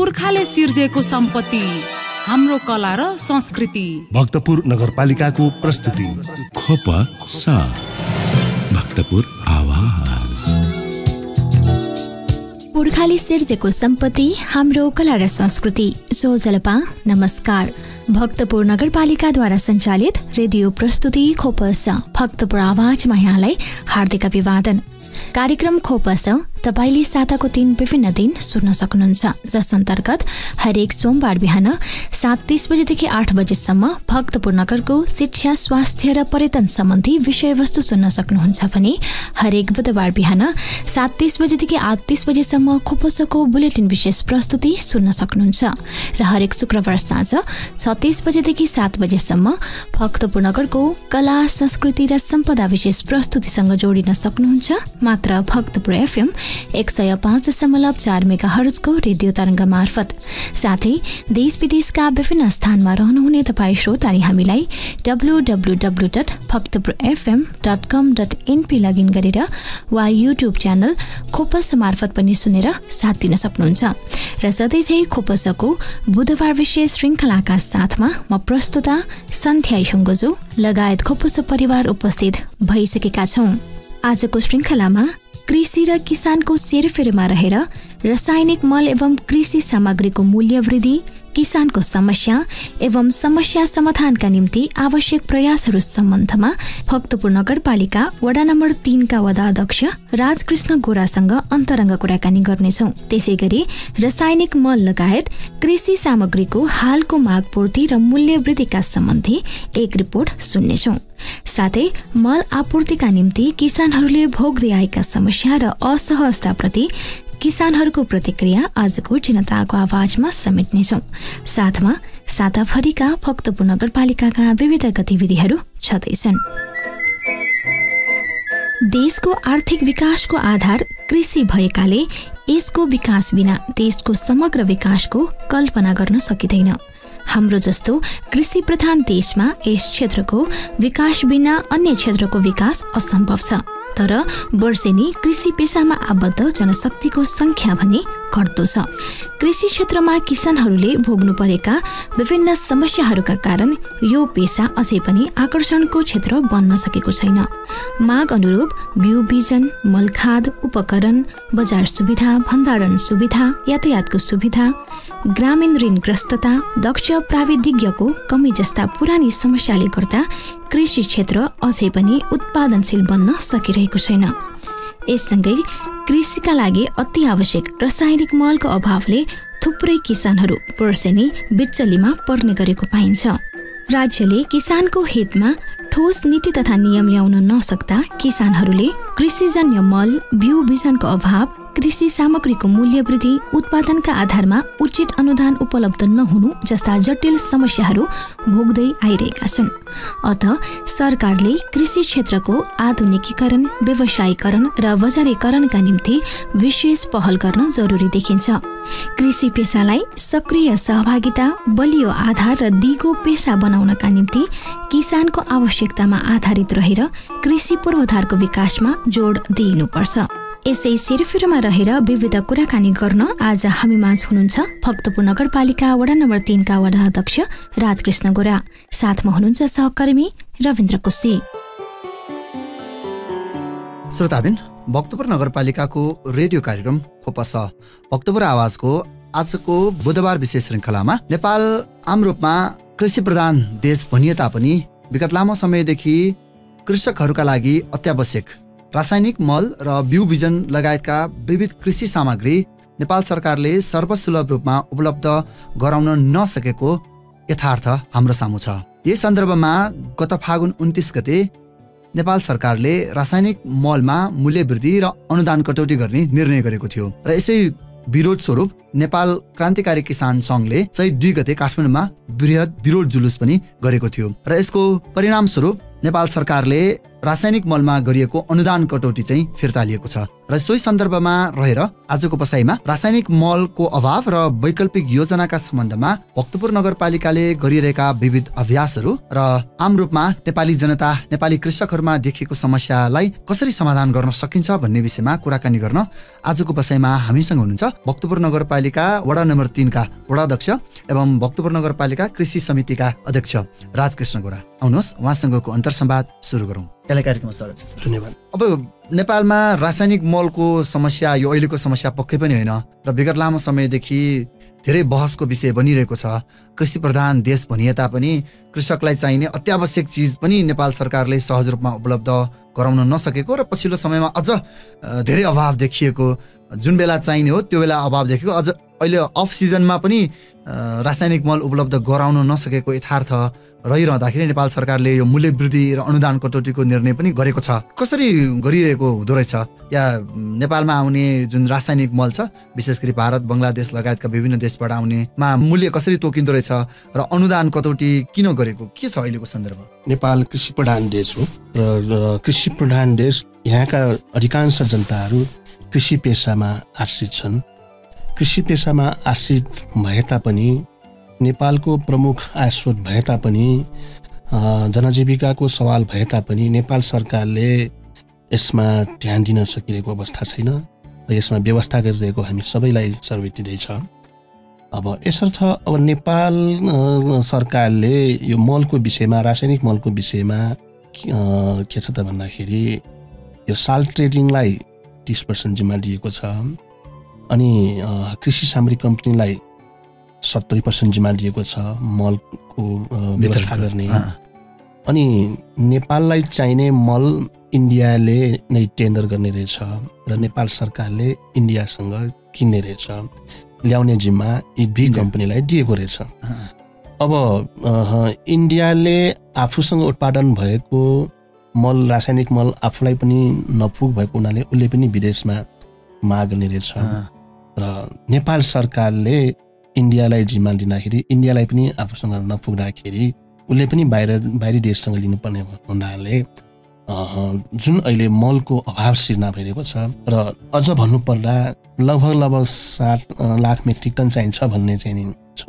पुर्खाले सिर्जेको सम्पत्ति हाम्रो कला र संस्कृति। भक्तपुर नगरपालिकाको प्रस्तुति खोपसा भक्तपुर आवाज। पुर्खाले सिर्जेको सम्पत्ति हाम्रो कला र संस्कृति। सोझलपा नमस्कार। भक्तपुर नगरपालिकाद्वारा सञ्चालित रेडियो प्रस्तुति खोपसा भक्तपुर आवाजमा यहाँलाई हार्दिक अभिवादन। कार्यक्रम खोपसा तपाईले साताको 3 विभिन्न दिन सुन्न सक्नुहुन्छ, जस अन्तर्गत हरेक सोमबार बिहान 7:30 बजेदेखि 8 बजेसम्म भक्तपुर नगरको शिक्षा, स्वास्थ्य र पर्यटन सम्बन्धी विषयवस्तु सुन्न सक्नुहुन्छ भने हरेक बुधबार बिहान 7:30 बजेदेखि 8:30 बजेसम्म खोपसाको बुलेटिन विशेष प्रस्तुति सुन्न सक्नुहुन्छ र हरेक शुक्रबार साँझ 6:30 बजेदेखि 7 बजेसम्म भक्तपुर नगरको कला, संस्कृति र सम्पदा विशेष प्रस्तुतिसँग जोडिन सक्नुहुन्छ मात्र भक्तपुर एफएम 105.4 मेगाहर्जको रेडियो तरङ्ग मार्फत। साथै देश विदेशका विभिन्न स्थानमा रहनुहुने तपाईँ श्रोताले हामीलाई www.bhaktapurfm.com.np लगइन गरेर वा युट्युब च्यानल खोपसा मार्फत पनि सुनेर साथ दिन सक्नुहुन्छ। र सधैँझै खोपसाको बुधबार विशेष श्रृङ्खलाका साथमा म प्रस्तुता सन्ध्या छुङ्गोजो लगायत खोपसा परिवार उपस्थित भइसकेका छौँ। आजको श्रृङ्खलामा कृषि र किसानको सेरफेरमा रहेर रासायनिक मल एवं कृषि सामग्रीको मूल्य वृद्धि, किसानको समस्या एवं समस्या समाधानका निम्ति आवश्यक प्रयासहरू सम्बन्धमा भक्तपुर नगरपालिका वडा नम्बर 3 का वडा अध्यक्ष राजकृष्ण गोरासँग अन्तरङ्ग कुराकानी गर्नेछौँ। त्यसैगरी रासायनिक मल लगायत कृषि सामग्रीको हालको माग पूर्ति र मूल्य वृद्धिका सम्बन्धी एक रिपोर्ट सुन्नेछौँ। साथै मल आपूर्तिका निम्ति किसानहरूले भोग्दै आएका समस्या र असहजताप्रति किसानहरूको प्रतिक्रिया आजको जनताको आवाजमा समेट्नेछौँ। साथमा साताभरिका भक्तपुर नगरपालिकाका विविध गतिविधिहरू छँदैछन्। देशको आर्थिक विकासको आधार कृषि भएकाले यसको विकास बिना देशको समग्र विकासको कल्पना गर्न सकिँदैन। हाम्रो जस्तो कृषि प्रधान देशमा यस क्षेत्रको विकास बिना अन्य क्षेत्रको विकास असम्भव छ। तर वर्षेनी कृषि पेसामा आबद्ध जनशक्तिको संख्या भने घट्दो छ। कृषि क्षेत्रमा किसानहरूले भोग्नु परेका विभिन्न समस्याहरूका कारण यो पेसा अझै पनि आकर्षणको क्षेत्र बन्न सकेको छैन। माग अनुरूप बिउ बिजन, मलखाद, उपकरण, बजार सुविधा, भण्डारण सुविधा, यातायातको सुविधा, ग्रामीण ऋणग्रस्तता, दक्ष प्राविधिज्ञको कमी जस्ता पुरानी समस्याले गर्दा कृषि क्षेत्र अझै पनि उत्पादनशील बन्न सकिरहेको छैन। यससँगै कृषिका लागि अति आवश्यक रासायनिक मलको अभावले थुप्रै किसानहरू वर्षेनी बिचल्लीमा पर्ने गरेको पाइन्छ। राज्यले किसानको हितमा ठोस नीति तथा नियम ल्याउन नसक्दा किसानहरूले कृषिजन्य मल, बिउ बिजनको अभाव, कृषि सामग्रीको मूल्य वृद्धि, उत्पादनका आधारमा उचित अनुदान उपलब्ध नहुनु जस्ता जटिल समस्याहरू भोग्दै आइरहेका छन्। अत सरकारले कृषि क्षेत्रको आधुनिकीकरण, व्यवसायीकरण र बजारीकरणका निम्ति विशेष पहल गर्न जरुरी देखिन्छ। कृषि पेसालाई सक्रिय सहभागिता, बलियो आधार र दिगो पेसा बनाउनका निम्ति किसानको आवश्यकतामा आधारित रहेर कृषि पूर्वाधारको विकासमा जोड दिइनुपर्छ। यसै सेरफेरमा रहेर विविध कुराकानी गर्न आज हामी माझ हुनुहुन्छ भक्तपुर नगरपालिका वडा नम्बर 3 का वडा अध्यक्ष राजकृष्ण गोरा। साथमा हुनुहुन्छ सहकर्मी रविन्द्र कोशी। श्रोताबिन, भक्तपुर नगरपालिकाको रेडियो कार्यक्रम खोपसा भक्तपुर आवाजको आजको बुधबार विशेष श्रृङ्खलामा नेपाल आम रूपमा कृषि प्रधान देश भनिए तापनि विगत लामो समयदेखि कृषकहरूका लागि अत्यावश्यक रासायनिक मल र बिउ बिजन लगायतका विविध कृषि सामग्री नेपाल सरकारले सर्वसुलभ रूपमा उपलब्ध गराउन नसकेको यथार्थ हाम्रो सामु छ। यस सन्दर्भमा गत फागुन 29 गते नेपाल सरकारले रासायनिक मलमा मूल्य वृद्धि र अनुदान कटौती गर्ने निर्णय गरेको थियो र यसै विरोध स्वरूप नेपाल क्रान्तिकारी किसान सङ्घले चाहिँ 2 गते काठमाडौँमा बृहत विरोध जुलुस पनि गरेको थियो र यसको परिणाम स्वरूप नेपाल सरकारले रासायनिक मलमा गरिएको अनुदान कटौती चाहिँ फिर्ता लिएको छ र सोही सन्दर्भमा रहेर आजको बसाइमा रासायनिक मलको अभाव र वैकल्पिक योजनाका सम्बन्धमा भक्तपुर नगरपालिकाले गरिरहेका विविध अभ्यासहरू र आम रूपमा नेपाली जनता नेपाली कृषकहरूमा देखिएको समस्यालाई कसरी समाधान गर्न सकिन्छ भन्ने विषयमा कुराकानी गर्न आजको बसाइमा हामीसँग हुनुहुन्छ भक्तपुर नगरपालिका वडा नम्बर 3 का वडा अध्यक्ष एवं भक्तपुर नगरपालिका कृषि समितिका अध्यक्ष राजकृष्ण गोरा। आउनुहोस् उहाँसँगको अन्तर्संवाद सुरु गरौँ। यसलाई कार्यक्रममा स्वागत छ सर। धन्यवाद। अब नेपालमा रासायनिक मलको समस्या यो अहिलेको समस्या पक्कै पनि होइन र विगत लामो समयदेखि धेरै बहसको विषय बनिरहेको छ। कृषि प्रधान देश भनिए तापनि कृषकलाई चाहिने अत्यावश्यक चिज पनि नेपाल सरकारले सहज रूपमा उपलब्ध गराउन नसकेको र पछिल्लो समयमा अझ धेरै अभाव देखिएको, जुन बेला चाहिने हो त्यो बेला अभाव देखेको, अझ अहिले अफ सिजनमा पनि रासायनिक मल उपलब्ध गराउन नसकेको यथार्थ रहिरहँदाखेरि नेपाल सरकारले यो मूल्य वृद्धि र अनुदान कटौतीको निर्णय पनि गरेको छ। कसरी गरिरहेको हुँदो रहेछ या नेपालमा आउने जुन रासायनिक मल छ विशेष गरी भारत बङ्गलादेश लगायतका विभिन्न देशबाट आउनेमा मूल्य कसरी तोकिँदो रहेछ र अनुदान कटौती किन गरेको के छ अहिलेको सन्दर्भ? नेपाल कृषि प्रधान देश हो र कृषि प्रधान देश यहाँका अधिकांश जनताहरू कृषि पेसामा आश्रित छन्। कृषि पेसामा आश्रित भए तापनि नेपालको प्रमुख आय स्रोत भए तापनि जनजीविकाको सवाल भए तापनि नेपाल सरकारले यसमा ध्यान दिन सकिरहेको अवस्था छैन र यसमा व्यवस्था गरिरहेको हामी सबैलाई सर्वविदित छ। अब यसर्थ अब नेपाल सरकारले यो मलको विषयमा रासायनिक मलको विषयमा के छ त भन्दाखेरि यो साल ट्रेडिङलाई 30% जिम्मा दिएको छ अनि कृषि सामग्री कम्पनीलाई 70% जिम्मा दिएको छ मलको व्यवस्था गर्ने। अनि नेपाललाई चाहिने मल इन्डियाले नै टेन्डर गर्ने रहेछ र नेपाल सरकारले इन्डियासँग किन्ने रहेछ, ल्याउने जिम्मा यी दुई कम्पनीलाई दिएको रहेछ। अब इन्डियाले आफूसँग उत्पादन भएको मल रासायनिक मल आफूलाई पनि नपुग भएको हुनाले उसले पनि विदेशमा माग गर्ने रहेछ र नेपाल सरकारले इन्डियालाई जिम्मा दिँदाखेरि इन्डियालाई पनि आफूसँग नपुग्दाखेरि उसले पनि बाहिरी देशसँग लिनुपर्ने हुनाले जुन अहिले मलको अभाव सिर्जना भइरहेको छ र अझ भन्नुपर्दा लगभग 7 लाख मेट्रिक टन चाहिन्छ भन्ने चाहिँ छ।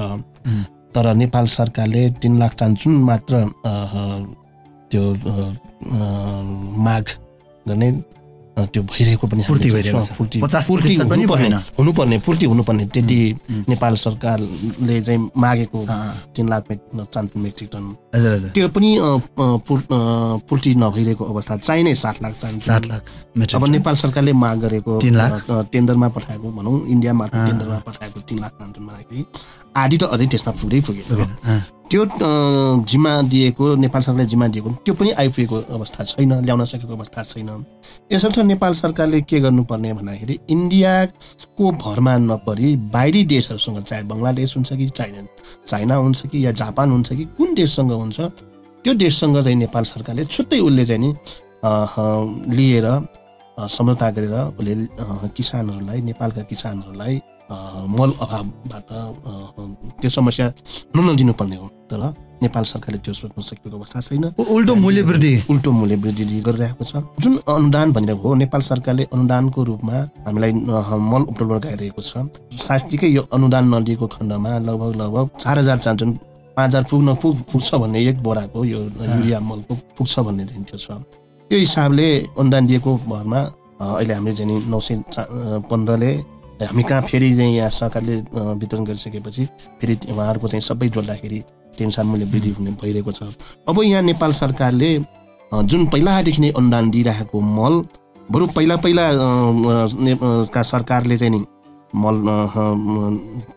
तर नेपाल सरकारले 3 लाख टन जुन मात्र त्यो माग गर्ने त्यो भइरहेको पनि पूर्ति हुनुपर्ने त्यति नेपाल सरकारले चाहिँ मागेको 3 लाख मेट्रिक टन त्यो पनि पूर्ति नभइरहेको अवस्था, चाहिने 7 लाख चाहिन्छ। अब नेपाल सरकारले माग गरेको 3 लाख टेन्डरमा पठाएको भनौँ इन्डिया मार्फत टेन्डरमा पठाएको 3 लाख टनमा आधी त अझै त्यसमा पुगेको त्यो जिम्मा दिएको नेपाल सरकारले जिम्मा दिएको त्यो पनि आइपुगेको अवस्था छैन, ल्याउन सकेको अवस्था छैन। यसर्थ नेपाल सरकारले के गर्नुपर्ने भन्दाखेरि इन्डियाको भरमा नपरी बाहिरी देशहरूसँग चाहे बङ्गलादेश हुन्छ कि चाइना हुन्छ कि या जापान हुन्छ कि कुन देशसँग हुन्छ त्यो देशसँग चाहिँ नेपाल सरकारले छुट्टै उसले चाहिँ नि लिएर सम्झौता गरेर उसले किसानहरूलाई नेपालका किसानहरूलाई मल अभावबाट त्यो समस्या नदिनुपर्ने हो। तर नेपाल सरकारले त्यो सोच्न सकेको अवस्था छैन। उल्टो मूल्य वृद्धि गरिरहेको छ। जुन अनुदान भनिरहेको हो नेपाल सरकारले अनुदानको रूपमा हामीलाई मल उपलब्ध गराइरहेको छ। साँच्चीकै यो अनुदान नदिएको खण्डमा लगभग 4000 चाहिन्छन्, 5000 पुग्छ भन्ने एक बोराको यो युरिया मलको पुग्छ भन्ने चाहिँ छ। यो हिसाबले अनुदान दिएको भरमा अहिले हामीले चाहिँ 915ले हामी कहाँ फेरि चाहिँ यहाँ सरकारले वितरण गरिसकेपछि फेरि उहाँहरूको चाहिँ सबै जोड्दाखेरि टेन्सन मूल्य वृद्धि हुने भइरहेको छ। अब यहाँ नेपाल सरकारले जुन पहिलादेखि नै अनुदान दिइरहेको मल बरु पहिला का सरकारले चाहिँ नि मल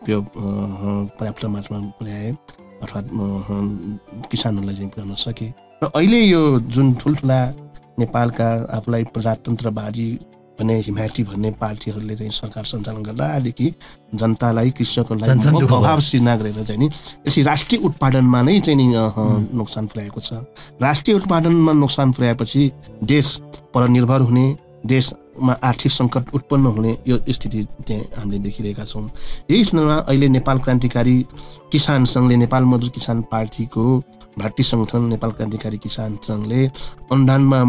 त्यो पर्याप्त मात्रामा पुर्याए अथवा किसानहरूलाई चाहिँ पुर्याउन सके र अहिले यो जुन ठुल्ठुला नेपालका आफूलाई प्रजातन्त्रवादी भन्ने हिमायती भन्ने पार्टीहरूले चाहिँ सरकार सञ्चालन गर्दादेखि जनतालाई कृषकहरूलाई अभाव सिर्जना गरेर चाहिँ नि यसरी राष्ट्रिय उत्पादनमा नै चाहिँ नि नोक्सान पुर्याएको छ। राष्ट्रिय उत्पादनमा नोक्सान पुर्याएपछि देश परनिर्भर हुने, देश मा आर्थिक सङ्कट उत्पन्न हुने यो स्थिति त्यहाँ हामीले देखिरहेका छौँ। यही सन्दर्भमा अहिले नेपाल क्रान्तिकारी किसान सङ्घले, नेपाल मजदुर किसान पार्टीको भातृ सङ्गठन नेपाल क्रान्तिकारी किसान सङ्घले अनुदानमा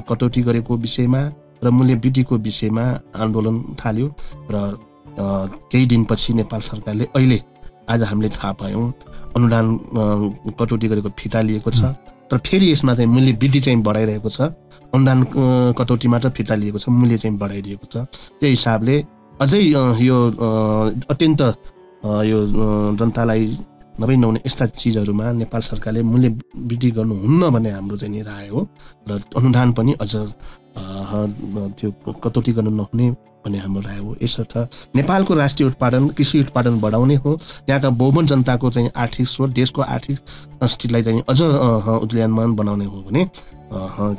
कटौती गरेको विषयमा र मूल्य वृद्धिको विषयमा आन्दोलन थाल्यो र केही दिनपछि नेपाल सरकारले अहिले आज हामीले थाहा पायौँ अनुदान कटौती गरेको फिर्ता लिएको छ। तर फेरि यसमा चाहिँ मूल्य वृद्धि चाहिँ बढाइरहेको छ। अनुदान कटौती मात्र फिर्ता लिएको छ, मूल्य चाहिँ बढाइदिएको छ। त्यो हिसाबले अझै यो अत्यन्त यो जनतालाई नभई नहुने यस्ता चिजहरूमा नेपाल सरकारले मूल्य वृद्धि गर्नुहुन्न भन्ने हाम्रो चाहिँ राय हो र अनुदान पनि अझ त्यो कटौती गर्न नहुने भन्ने हाम्रो राय हो। यसर्थ नेपालको राष्ट्रिय उत्पादन कृषि उत्पादन बढाउने हो, त्यहाँका बहुमत जनताको चाहिँ आर्थिक स्रोत, देशको आर्थिक स्थितिलाई चाहिँ अझ उदयमान बनाउने हो भने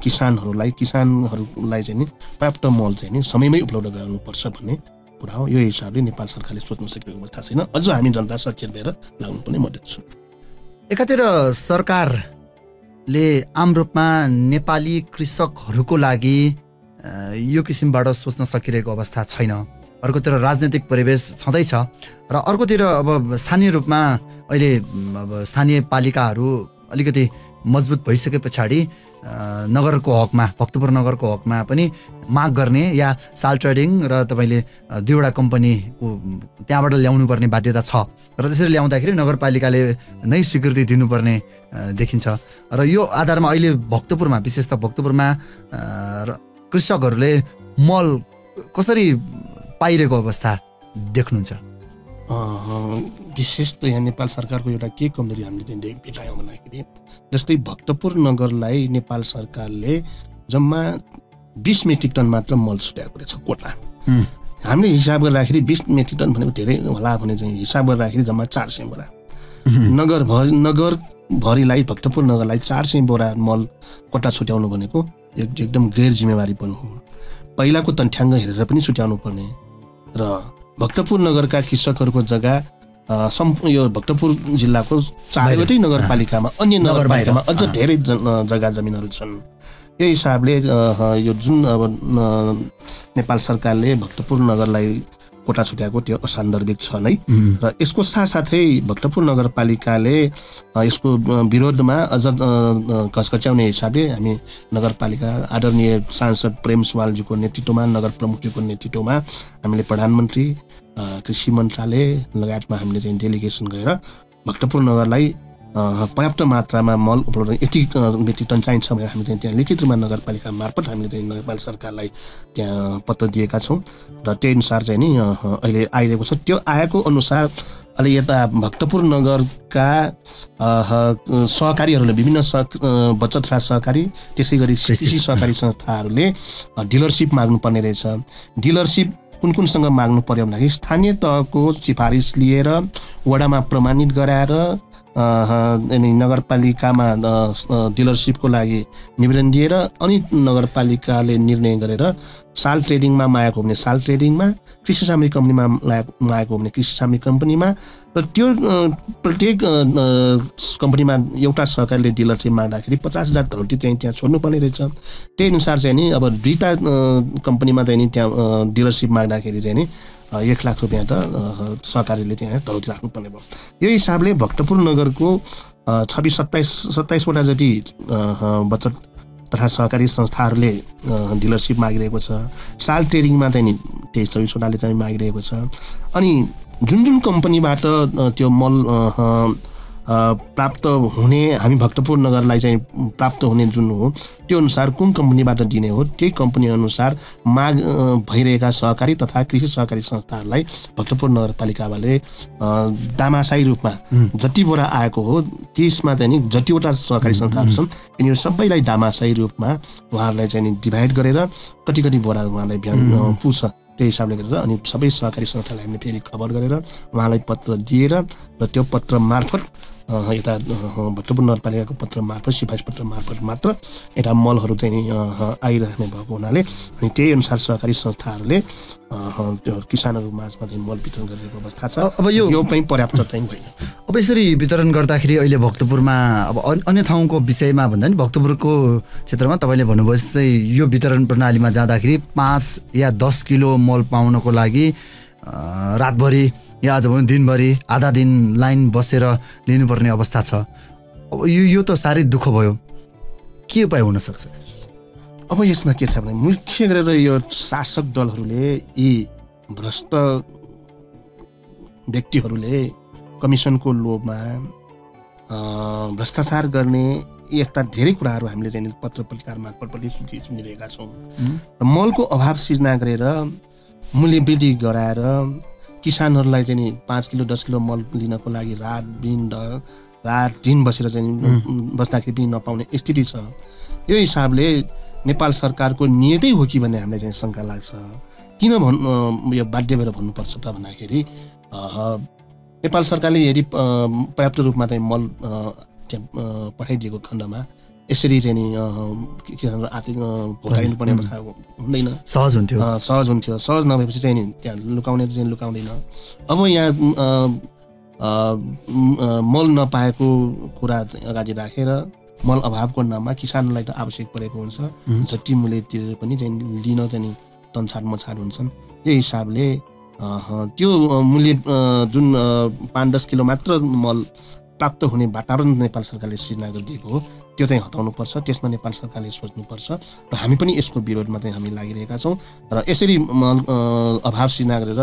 किसानहरूलाई चाहिँ पर्याप्त मल चाहिँ नि समयमै उपलब्ध गराउनुपर्छ भन्ने कुरा हो। यो हिसाबले नेपाल सरकारले सोच्न सकेको अवस्था छैन। अझ हामी जनता सचेत भएर लाग्नुपर्ने म देख्छु। एकातिर सरकारले आम रूपमा नेपाली कृषकहरूको लागि यो किसिमबाट सोच्न सकिरहेको अवस्था छैन। अर्कोतिर राजनैतिक परिवेश छँदैछ र अर्कोतिर अब स्थानीय रूपमा अहिले अब स्थानीय पालिकाहरू अलिकति मजबुत भइसके पछाडि नगरको हकमा, भक्तपुर नगरको हकमा पनि माग गर्ने या साल ट्रेडिङ र तपाईँले 2वटा कम्पनीको त्यहाँबाट ल्याउनु पर्ने बाध्यता छ र त्यसरी ल्याउँदाखेरि नगरपालिकाले नै स्वीकृति दिनुपर्ने देखिन्छ। र यो आधारमा अहिले भक्तपुरमा, विशेष त भक्तपुरमा कृषकहरूले मल कसरी पाइरहेको अवस्था देख्नुहुन्छ? विशेष त यहाँ नेपाल सरकारको एउटा के कमजोरी हामीले चाहिँ भेटायौँ भन्दाखेरि जस्तै भक्तपुर नगरलाई नेपाल सरकारले जम्मा 20 मेट्रिक टन मात्र मल छुट्याएको रहेछ कोटा। हामीले हिसाब गर्दाखेरि 20 मेट्रिक टन भनेको धेरै होला भने चाहिँ हिसाब गर्दाखेरि जम्मा 400 बोरा। नगरभरिलाई, भक्तपुर नगरलाई 400 बोरा मल कोटा छुट्याउनु भनेको एकदम गैर जिम्मेवारी पनि हो। पहिलाको तथ्याङ्क हेरेर पनि छुट्याउनु पर्ने र भक्तपुर नगरका कृषकहरूको जग्गा यो भक्तपुर जिल्लाको 4वटै नगरपालिकामा, अन्य नगरपालिकामा अझ धेरै जग्गा जमिनहरू छन्। यो हिसाबले यो जुन अब नेपाल सरकारले भक्तपुर नगरलाई कोटा छुट्याएको त्यो असान्दर्भिक छ नै। र यसको साथसाथै भक्तपुर नगरपालिकाले यसको विरोधमा अझ घचघच्याउने हिसाबले हामी नगरपालिका आदरणीय सांसद प्रेम सुवालजीको नेतृत्वमा, नगर प्रमुखजीको नेतृत्वमा हामीले प्रधानमन्त्री, कृषि मन्त्रालय लगायतमा हामीले चाहिँ डेलिगेसन गएर भक्तपुर नगरलाई पर्याप्त मात्रामा मल उपलब्ध यति मेट्रिक टन चाहिन्छ भनेर हामी चाहिँ त्यहाँ लिखित रूपमा नगरपालिका मार्फत हामीले चाहिँ नेपाल सरकारलाई त्यहाँ पत्र दिएका छौँ र त्यही अनुसार चाहिँ नि अहिले आइरहेको छ। त्यो आएको अनुसार अहिले यता भक्तपुर नगरका सहकारीहरूले, विभिन्न बचत राज सहकारी, त्यसै गरी कृषि सहकारी संस्थाहरूले डिलरसिप माग्नुपर्ने रहेछ। डिलरसिप कुनसँग माग्नु पर्यो भन्दाखेरि स्थानीय तहको सिफारिस लिएर वडामा प्रमाणित गराएर नगरपालिकामा डिलरसिपको लागि निवेदन दिएर अनि नगरपालिकाले निर्णय गरेर साल ट्रेडिङमा मागेको हो भने साल ट्रेडिङमा, कृषि सामग्री कम्पनीमा मागेको हो भने कृषि सामग्री कम्पनीमा, र त्यो प्रत्येक कम्पनीमा एउटा सहकारीले डिलरसिप माग्दाखेरि 50,000 धरती चाहिँ त्यहाँ छोड्नुपर्ने रहेछ। त्यही अनुसार चाहिँ नि अब 2टा कम्पनीमा चाहिँ नि त्यहाँ डिलरसिप माग्दाखेरि चाहिँ नि 1 लाख रुपियाँ त सहकारीले त्यहाँ धरती राख्नुपर्ने भयो। यो हिसाबले भक्तपुर नगरको 26-27वटा जति बचत तथा सहकारी संस्थाहरूले डिलरसिप मागिरहेको छ। साल ट्रेडिङमा चाहिँ नि 23-24वटाले चाहिँ मागिरहेको छ। अनि जुन कम्पनीबाट त्यो मल प्राप्त हुने, हामी भक्तपुर नगरलाई चाहिँ प्राप्त हुने जुन हो त्यो अनुसार कुन कम्पनीबाट दिने हो त्यही कम्पनी अनुसार माग भइरहेका सहकारी तथा कृषि सहकारी संस्थाहरूलाई भक्तपुर नगरपालिकाले दामासाई रूपमा जति बोरा आएको हो त्यसमा चाहिँ नि जतिवटा सहकारी संस्थाहरू छन् यिनीहरू सबैलाई दामासाई रूपमा उहाँहरूलाई चाहिँ नि डिभाइड गरेर कति बोरा उहाँलाई बिहान पुग्छ त्यही हिसाबले गरेर अनि सबै सहकारी संस्थालाई हामीले फेरि खबर गरेर उहाँलाई पत्र दिएर र त्यो पत्र मार्फत यता भक्तपुर नगरपालिकाको पत्र मार्फत सिफारिस पत्र मार्फत मात्र यता मलहरू चाहिँ आइरहने भएको हुनाले अनि त्यही अनुसार सहकारी संस्थाहरूले किसानहरू माझमा चाहिँ मल वितरण गरिरहेको अवस्था छ। अब यो पनि पर्याप्त चाहिँ होइन। अब यसरी वितरण गर्दाखेरि अहिले भक्तपुरमा अब अन्य ठाउँको विषयमा भन्दा नि भक्तपुरको क्षेत्रमा तपाईँले भन्नुभयो जस्तै यो वितरण प्रणालीमा जाँदाखेरि 5 या 10 किलो मल पाउनको लागि रातभरि या आज भनौँ दिनभरि आधा दिन लाइन बसेर लिनुपर्ने अवस्था छ। अब यो त साह्रै दुःख भयो, के उपाय हुनसक्छ? अब यसमा के छ भने मुख्य गरेर यो शासक दलहरूले यी भ्रष्ट व्यक्तिहरूले कमिसनको लोभमा भ्रष्टाचार गर्ने यस्ता धेरै कुराहरू हामीले चाहिँ पत्र पत्रिका मार्फत पनि सुनिरहेका छौँ। र मलको अभाव सिर्जना गरेर मूल्य वृद्धि गराएर किसानहरूलाई चाहिँ 5 किलो 10 किलो मल लिनको लागि रात दिन बसेर चाहिँ बस्दाखेरि पनि नपाउने स्थिति छ। यो हिसाबले नेपाल सरकारको नियतै हो कि भन्ने हामीलाई चाहिँ शङ्का लाग्छ। किन यो बाध्य भएर भन्नुपर्छ त भन्दाखेरि नेपाल सरकारले यदि पर्याप्त रूपमा चाहिँ मल पठाइदिएको खण्डमा यसरी चाहिँ नि किसानहरू आर्थिक भोगाइनुपर्ने अवस्था हुँदैन, सहज हुन्थ्यो। सहज नभएपछि चाहिँ नि त्यहाँ लुकाउने चाहिँ लुकाउँदैन। अब यहाँ मल नपाएको कुरा अगाडि राखेर मल अभावको नाममा किसानलाई त आवश्यक परेको हुन्छ, जति मूल्य तिरेर पनि चाहिँ लिन चाहिँ तन्छाड मछाड हुन्छन्। यो हिसाबले त्यो मूल्य जुन 5-10 किलो मात्र मल प्राप्त हुने वातावरण नेपाल सरकारले सिर्जना गरिदिएको हो त्यो चाहिँ हटाउनुपर्छ। त्यसमा नेपाल सरकारले सोच्नुपर्छ र हामी पनि यसको विरोधमा चाहिँ हामी लागिरहेका छौँ। र यसरी मल अभाव सिर्जना गरेर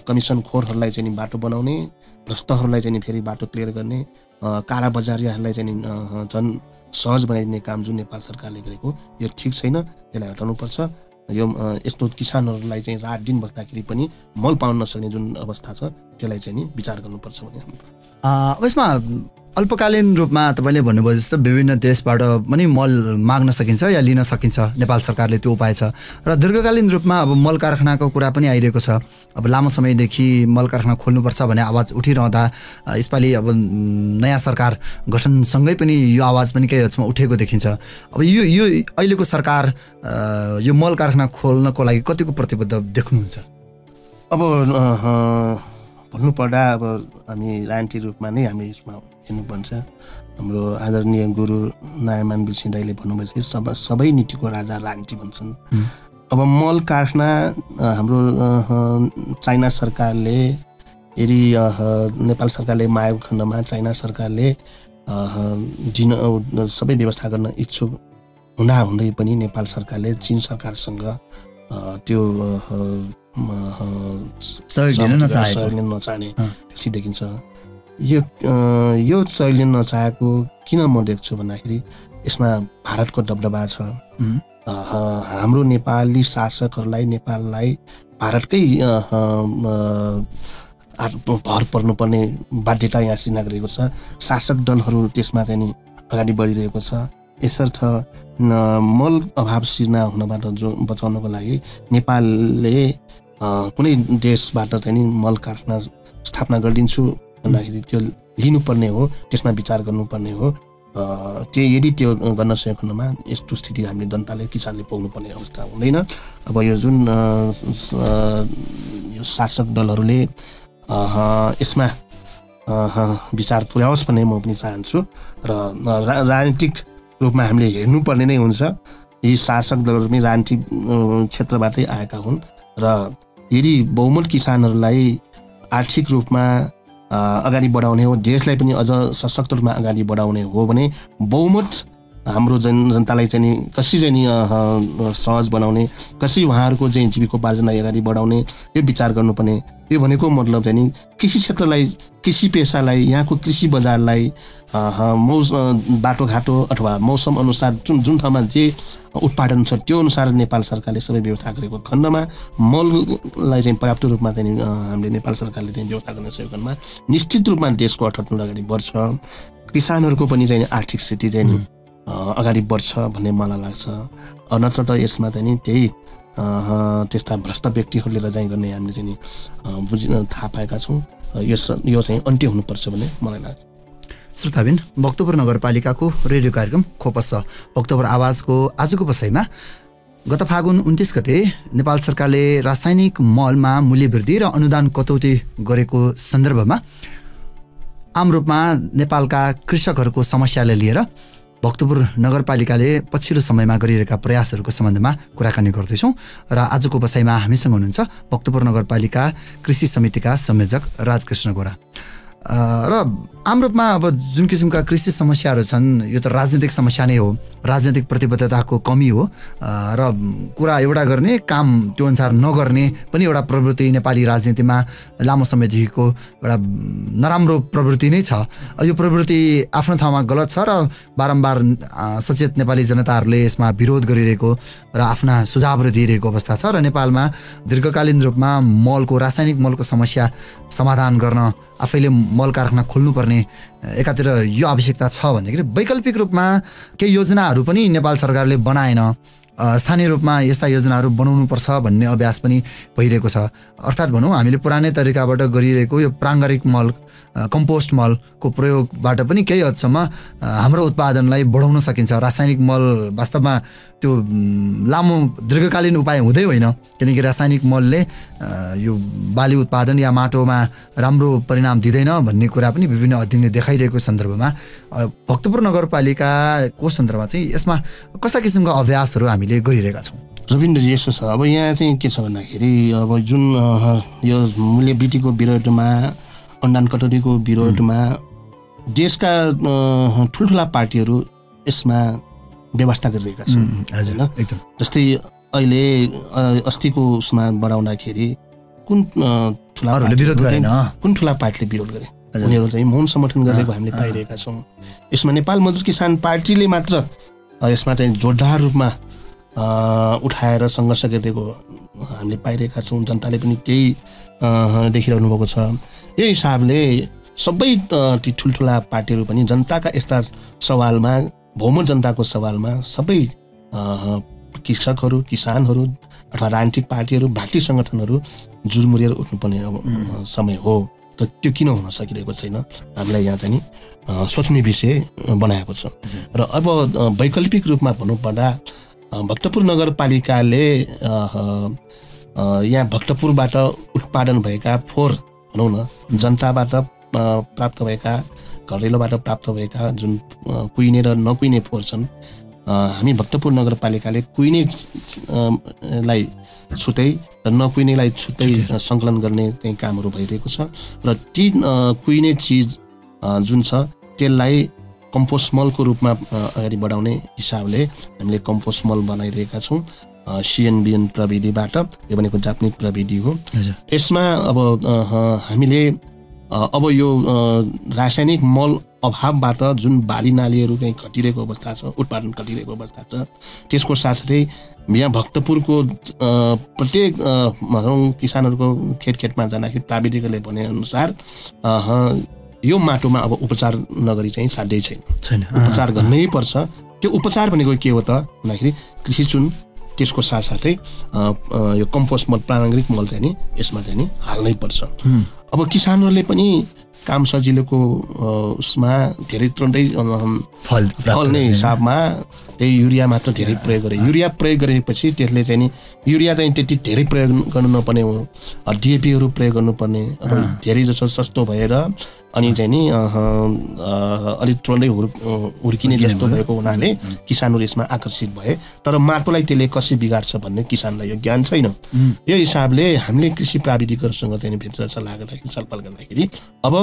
कमिसनखोरहरूलाई चाहिँ बाटो बनाउने, भ्रष्टहरूलाई चाहिँ फेरि बाटो क्लियर गर्ने, काला बजारियाहरूलाई चाहिँ झन् सहज बनाइदिने काम जुन नेपाल सरकारले गरेको यो ठिक छैन, त्यसलाई हटाउनुपर्छ। यो यस्तो किसानहरूलाई चाहिँ रात दिन बस्दाखेरि पनि मल पाउन नसक्ने जुन अवस्था छ त्यसलाई चाहिँ नि विचार गर्नुपर्छ भने यसमा अल्पकालीन रूपमा तपाईँले भन्नुभयो जस्तो विभिन्न देशबाट पनि मल माग्न सकिन्छ या लिन सकिन्छ, नेपाल सरकारले त्यो उपाय छ। र दीर्घकालीन रूपमा अब मल कारखानाको कुरा पनि आइरहेको छ। अब लामो समयदेखि मल कारखाना खोल्नुपर्छ भन्ने आवाज उठिरहँदा यसपालि अब नयाँ सरकार गठनसँगै पनि यो आवाज पनि केही हदसम्म उठेको देखिन्छ। अब यो अहिलेको सरकार यो मल कारखाना खोल्नको लागि कतिको प्रतिबद्ध देख्नुहुन्छ? अब भन्नुपर्दा अब हामी राजनीतिक रूपमा नै हामी यसमा हेर्नुपर्छ। हाम्रो आदरणीय गुरु नारायण बिर्सिङ दाइले भन्नुभएको छ सबै नीतिको राजा राजनीति भन्छन्। अब मल कारखाना हाम्रो चाइना सरकारले यदि नेपाल सरकारले मागेको खण्डमा चाइना सरकारले सबै व्यवस्था गर्न इच्छुक हुँदै पनि नेपाल सरकारले चीन सरकारसँग त्यो सहयोग नचाहने देखिन्छ। यो सहयोग नचाहेको किन म देख्छु भन्दाखेरि यसमा भारतको दबदबा छ। हाम्रो नेपाली शासकहरूलाई नेपाललाई भारतकै भर पर्नुपर्ने बाध्यता यहाँ सिर्जना गरेको छ। शासक दलहरू त्यसमा चाहिँ नि अगाडि बढिरहेको छ। यसर्थ मल अभाव सिर्जना हुनबाट जो बचाउनको लागि नेपालले कुनै देशबाट चाहिँ नि मल कारखाना स्थापना गरिदिन्छु भन्दाखेरि त्यो लिनुपर्ने हो, त्यसमा विचार गर्नुपर्ने हो। यदि त्यो गर्न सकेको खण्डमा यस्तो स्थिति हामीले जनताले किसानले पाउनुपर्ने अवस्था हुँदैन। अब यो जुन यो शासक दलहरूले यसमा विचार पुर्याओस् भन्ने म पनि चाहन्छु। र राजनीतिक रूपमा हामीले हेर्नुपर्ने नै हुन्छ। यी शासक दलहरू पनि राजनीतिक क्षेत्रबाटै आएका हुन् र यदि बहुमत किसानहरूलाई आर्थिक रूपमा अगाडि बढाउने हो, देशलाई पनि अझ सशक्त रूपमा अगाडि बढाउने हो भने बहुमत हाम्रो जनतालाई चाहिँ कसरी चाहिँ सहज बनाउने, कसरी उहाँहरूको चाहिँ जीविकोपार्जनलाई अगाडि बढाउने यो विचार गर्नुपर्ने। यो भनेको मतलब चाहिँ नि कृषि क्षेत्रलाई, कृषि पेसालाई, यहाँको कृषि बजारलाई बाटोघाटो अथवा मौसम अनुसार जुन ठाउँमा जे उत्पादन छ त्यो अनुसार नेपाल सरकारले सबै व्यवस्था गरेको खण्डमा मललाई चाहिँ पर्याप्त रूपमा चाहिँ हामीले नेपाल सरकारले चाहिँ व्यवस्था गर्न सकेको खण्डमा निश्चित रूपमा देशको अर्थतन्त्र अगाडि बढ्छ, किसानहरूको पनि चाहिँ आर्थिक स्थिति चाहिँ अगाडि बढ्छ भन्ने मलाई लाग्छ। नत्र त यसमा चाहिँ नि त्यही त्यस्ता भ्रष्ट व्यक्तिहरूले चाहिँ गर्ने हामीले चाहिँ थाहा पाएका छौँ। यो चाहिँ अन्त्य हुनुपर्छ भन्ने मलाई लाग्छ। श्रोताबिन, भक्तपुर नगरपालिकाको रेडियो कार्यक्रम खोपस भक्तपुर आवाजको आजको बसाइमा गत फागुन 29 गते नेपाल सरकारले रासायनिक मलमा मूल्य वृद्धि र अनुदान कटौती गरेको सन्दर्भमा आम रूपमा नेपालका कृषकहरूको समस्यालाई लिएर भक्तपुर नगरपालिकाले पछिल्लो समयमा गरिरहेका प्रयासहरूको सम्बन्धमा कुराकानी गर्दैछौँ र आजको बसाइमा हामीसँग हुनुहुन्छ भक्तपुर नगरपालिका कृषि समितिका संयोजक राजकृष्ण गोरा। र आम रूपमा अब जुन किसिमका कृषि समस्याहरू छन् यो त राजनीतिक समस्या नै हो, राजनीतिक प्रतिबद्धताको कमी हो र कुरा एउटा गर्ने काम त्यो अनुसार नगर्ने पनि एउटा प्रवृत्ति नेपाली राजनीतिमा लामो समयदेखिको एउटा नराम्रो प्रवृत्ति नै छ। यो प्रवृत्ति आफ्नो ठाउँमा गलत छ र बारम्बार सचेत नेपाली जनताहरूले यसमा विरोध गरिरहेको र आफ्ना सुझावहरू दिइरहेको अवस्था छ र नेपालमा दीर्घकालीन रूपमा रासायनिक मलको समस्या समाधान गर्न आफैले मल कारखाना खोल्नुपर्ने एकातिर यो आवश्यकता छ भन्दाखेरि वैकल्पिक रूपमा केही योजनाहरू पनि नेपाल सरकारले बनाएन, स्थानीय रूपमा यस्ता योजनाहरू बनाउनुपर्छ भन्ने अभ्यास पनि भइरहेको छ। अर्थात् भनौँ हामीले पुरानै तरिकाबाट गरिरहेको यो प्राङ्गारिक मल कम्पोस्ट मलको प्रयोगबाट पनि केही हदसम्म हाम्रो उत्पादनलाई बढाउन सकिन्छ। रासायनिक मल वास्तवमा त्यो लामो दीर्घकालीन उपाय हुँदै होइन, किनकि रासायनिक मलले यो बाली उत्पादन या माटोमा राम्रो परिणाम दिँदैन भन्ने कुरा पनि विभिन्न अध्ययनले देखाइरहेको सन्दर्भमा भक्तपुर नगरपालिकाको सन्दर्भमा चाहिँ यसमा कस्ता किसिमका अभ्यासहरू हामीले गरिरहेका छौँ? रविन्द्रजी, यस्तो छ, अब यहाँ चाहिँ के छ भन्दाखेरि अब जुन यो मूल्य वृद्धिको विरोधमा, अनुदान कटौतीको विरोधमा देशका ठुल्ठुला पार्टीहरू यसमा व्यवस्था गरिरहेका छन् होइन। जस्तै अहिले अस्तिको उसमा बढाउँदाखेरि कुन ठुला पार्टीले विरोध गरे, उनीहरू चाहिँ मौन समर्थन गरेको हामीले पाइरहेका छौँ। यसमा नेपाल मजदुर किसान पार्टीले मात्र यसमा चाहिँ जोरदार रूपमा उठाएर सङ्घर्ष गरिरहेको हामीले पाइरहेका छौँ। जनताले पनि केही देखिरहनु भएको छ। यही हिसाबले सबै ती ठुल्ठुला पार्टीहरू पनि जनताका यस्ता सवालमा, भौम जनताको सवालमा सबै कृषकहरू, किसानहरू अथवा राजनीतिक पार्टीहरू, भातृ सङ्गठनहरू जुरमुरिएर उठ्नुपर्ने समय हो। त त्यो किन हुन सकिरहेको छैन, हामीलाई यहाँ चाहिँ सोच्ने विषय बनाएको छ। र अब वैकल्पिक रूपमा भन्नुपर्दा भक्तपुर नगरपालिकाले यहाँ भक्तपुरबाट उत्पादन भएका फोहोर भनौँ न, जनताबाट प्राप्त भएका, घरेलुबाट प्राप्त भएका जुन कुहिने र नकुहिने फोहोर छन्, हामी भक्तपुर नगरपालिकाले कुहिने लाई छुट्टै र नकुहिनेलाई छुट्टै सङ्कलन गर्ने चाहिँ कामहरू भइरहेको छ। र ती कुहिने चिज जुन छ त्यसलाई कम्पोस्ट मलको रूपमा अगाडि बढाउने हिसाबले हामीले कम्पोस्ट मल बनाइरहेका छौँ सिएनबिएन प्रविधिबाट। यो भनेको जापानिज प्रविधि हो। यसमा अब हामीले अब यो रासायनिक मल अभावबाट जुन बाली नालीहरू चाहिँ घटिरहेको अवस्था छ, उत्पादन घटिरहेको अवस्था छ, त्यसको साथसाथै यहाँ भक्तपुरको प्रत्येक भनौँ किसानहरूको खेतमा जाँदाखेरि प्राविधिकले भनेअनुसार यो माटोमा अब उपचार नगरी चाहिँ साध्यै छैन, उपचार गर्नै पर्छ। त्यो उपचार भनेको के हो त भन्दाखेरि कृषि चुन, त्यसको साथसाथै यो कम्पोस्ट मल, प्राङ्गारिक मल चाहिँ नि यसमा चाहिँ नि हाल्नै पर्छ। अब किसानहरूले पनि काम सजिलोको उसमा धेरै तुरन्तै फल्ने हिसाबमा त्यही युरिया मात्र धेरै प्रयोग गरे। युरिया प्रयोग गरेपछि त्यसले चाहिँ नि युरिया चाहिँ त्यति धेरै प्रयोग गर्नु नपर्ने हो, डिएपीहरू प्रयोग गर्नुपर्ने, धेरै जसो सस्तो भएर अनि चाहिँ नि अलिक तुरन्तै हुर्किने जस्तो भएको हुनाले किसानहरू यसमा आकर्षित भए। तर माटोलाई त्यसले कसरी बिगार्छ भन्ने किसानलाई यो ज्ञान छैन। यो हिसाबले हामीले कृषि प्राविधिकहरूसँग चाहिँ भेटेर सल्लाह गर्दाखेरि, छलफल गर्दाखेरि अब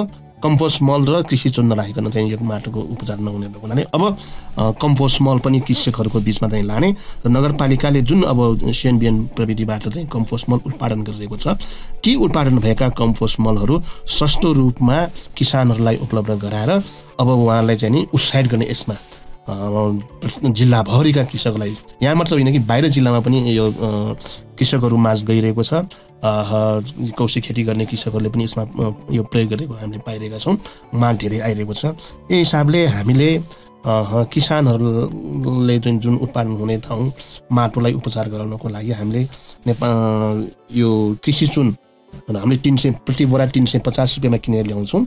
कम्पोस्ट मल र कृषि चुन नराखिकन चाहिँ यो माटोको उपचार नहुने भएको हुनाले अब कम्पोस्ट मल पनि कृषकहरूको बिचमा चाहिँ लाने र नगरपालिकाले जुन अब सिएनबिएन प्रविधिबाट चाहिँ कम्पोस्ट मल उत्पादन गरिरहेको छ, ती उत्पादन भएका कम्पोस्ट मलहरू सस्तो रूपमा किसानहरूलाई उपलब्ध गराएर अब उहाँलाई चाहिँ नि उत्साहित गर्ने यसमा जिल्लाभरिका कृषकलाई, यहाँ मात्र होइन कि बाहिर जिल्लामा पनि यो कृषकहरू माझ गइरहेको छ। कौशी खेती गर्ने कृषकहरूले पनि यसमा यो प्रयोग गरेको हामीले पाइरहेका छौँ। माग धेरै आइरहेको छ। यही हिसाबले हामीले किसानहरूले जुन उत्पादन हुने ठाउँ माटोलाई उपचार गराउनको लागि हामीले यो कृषि चुन हामीले 300 प्रति बोरा 350 रुपियाँमा किनेर ल्याउँछौँ।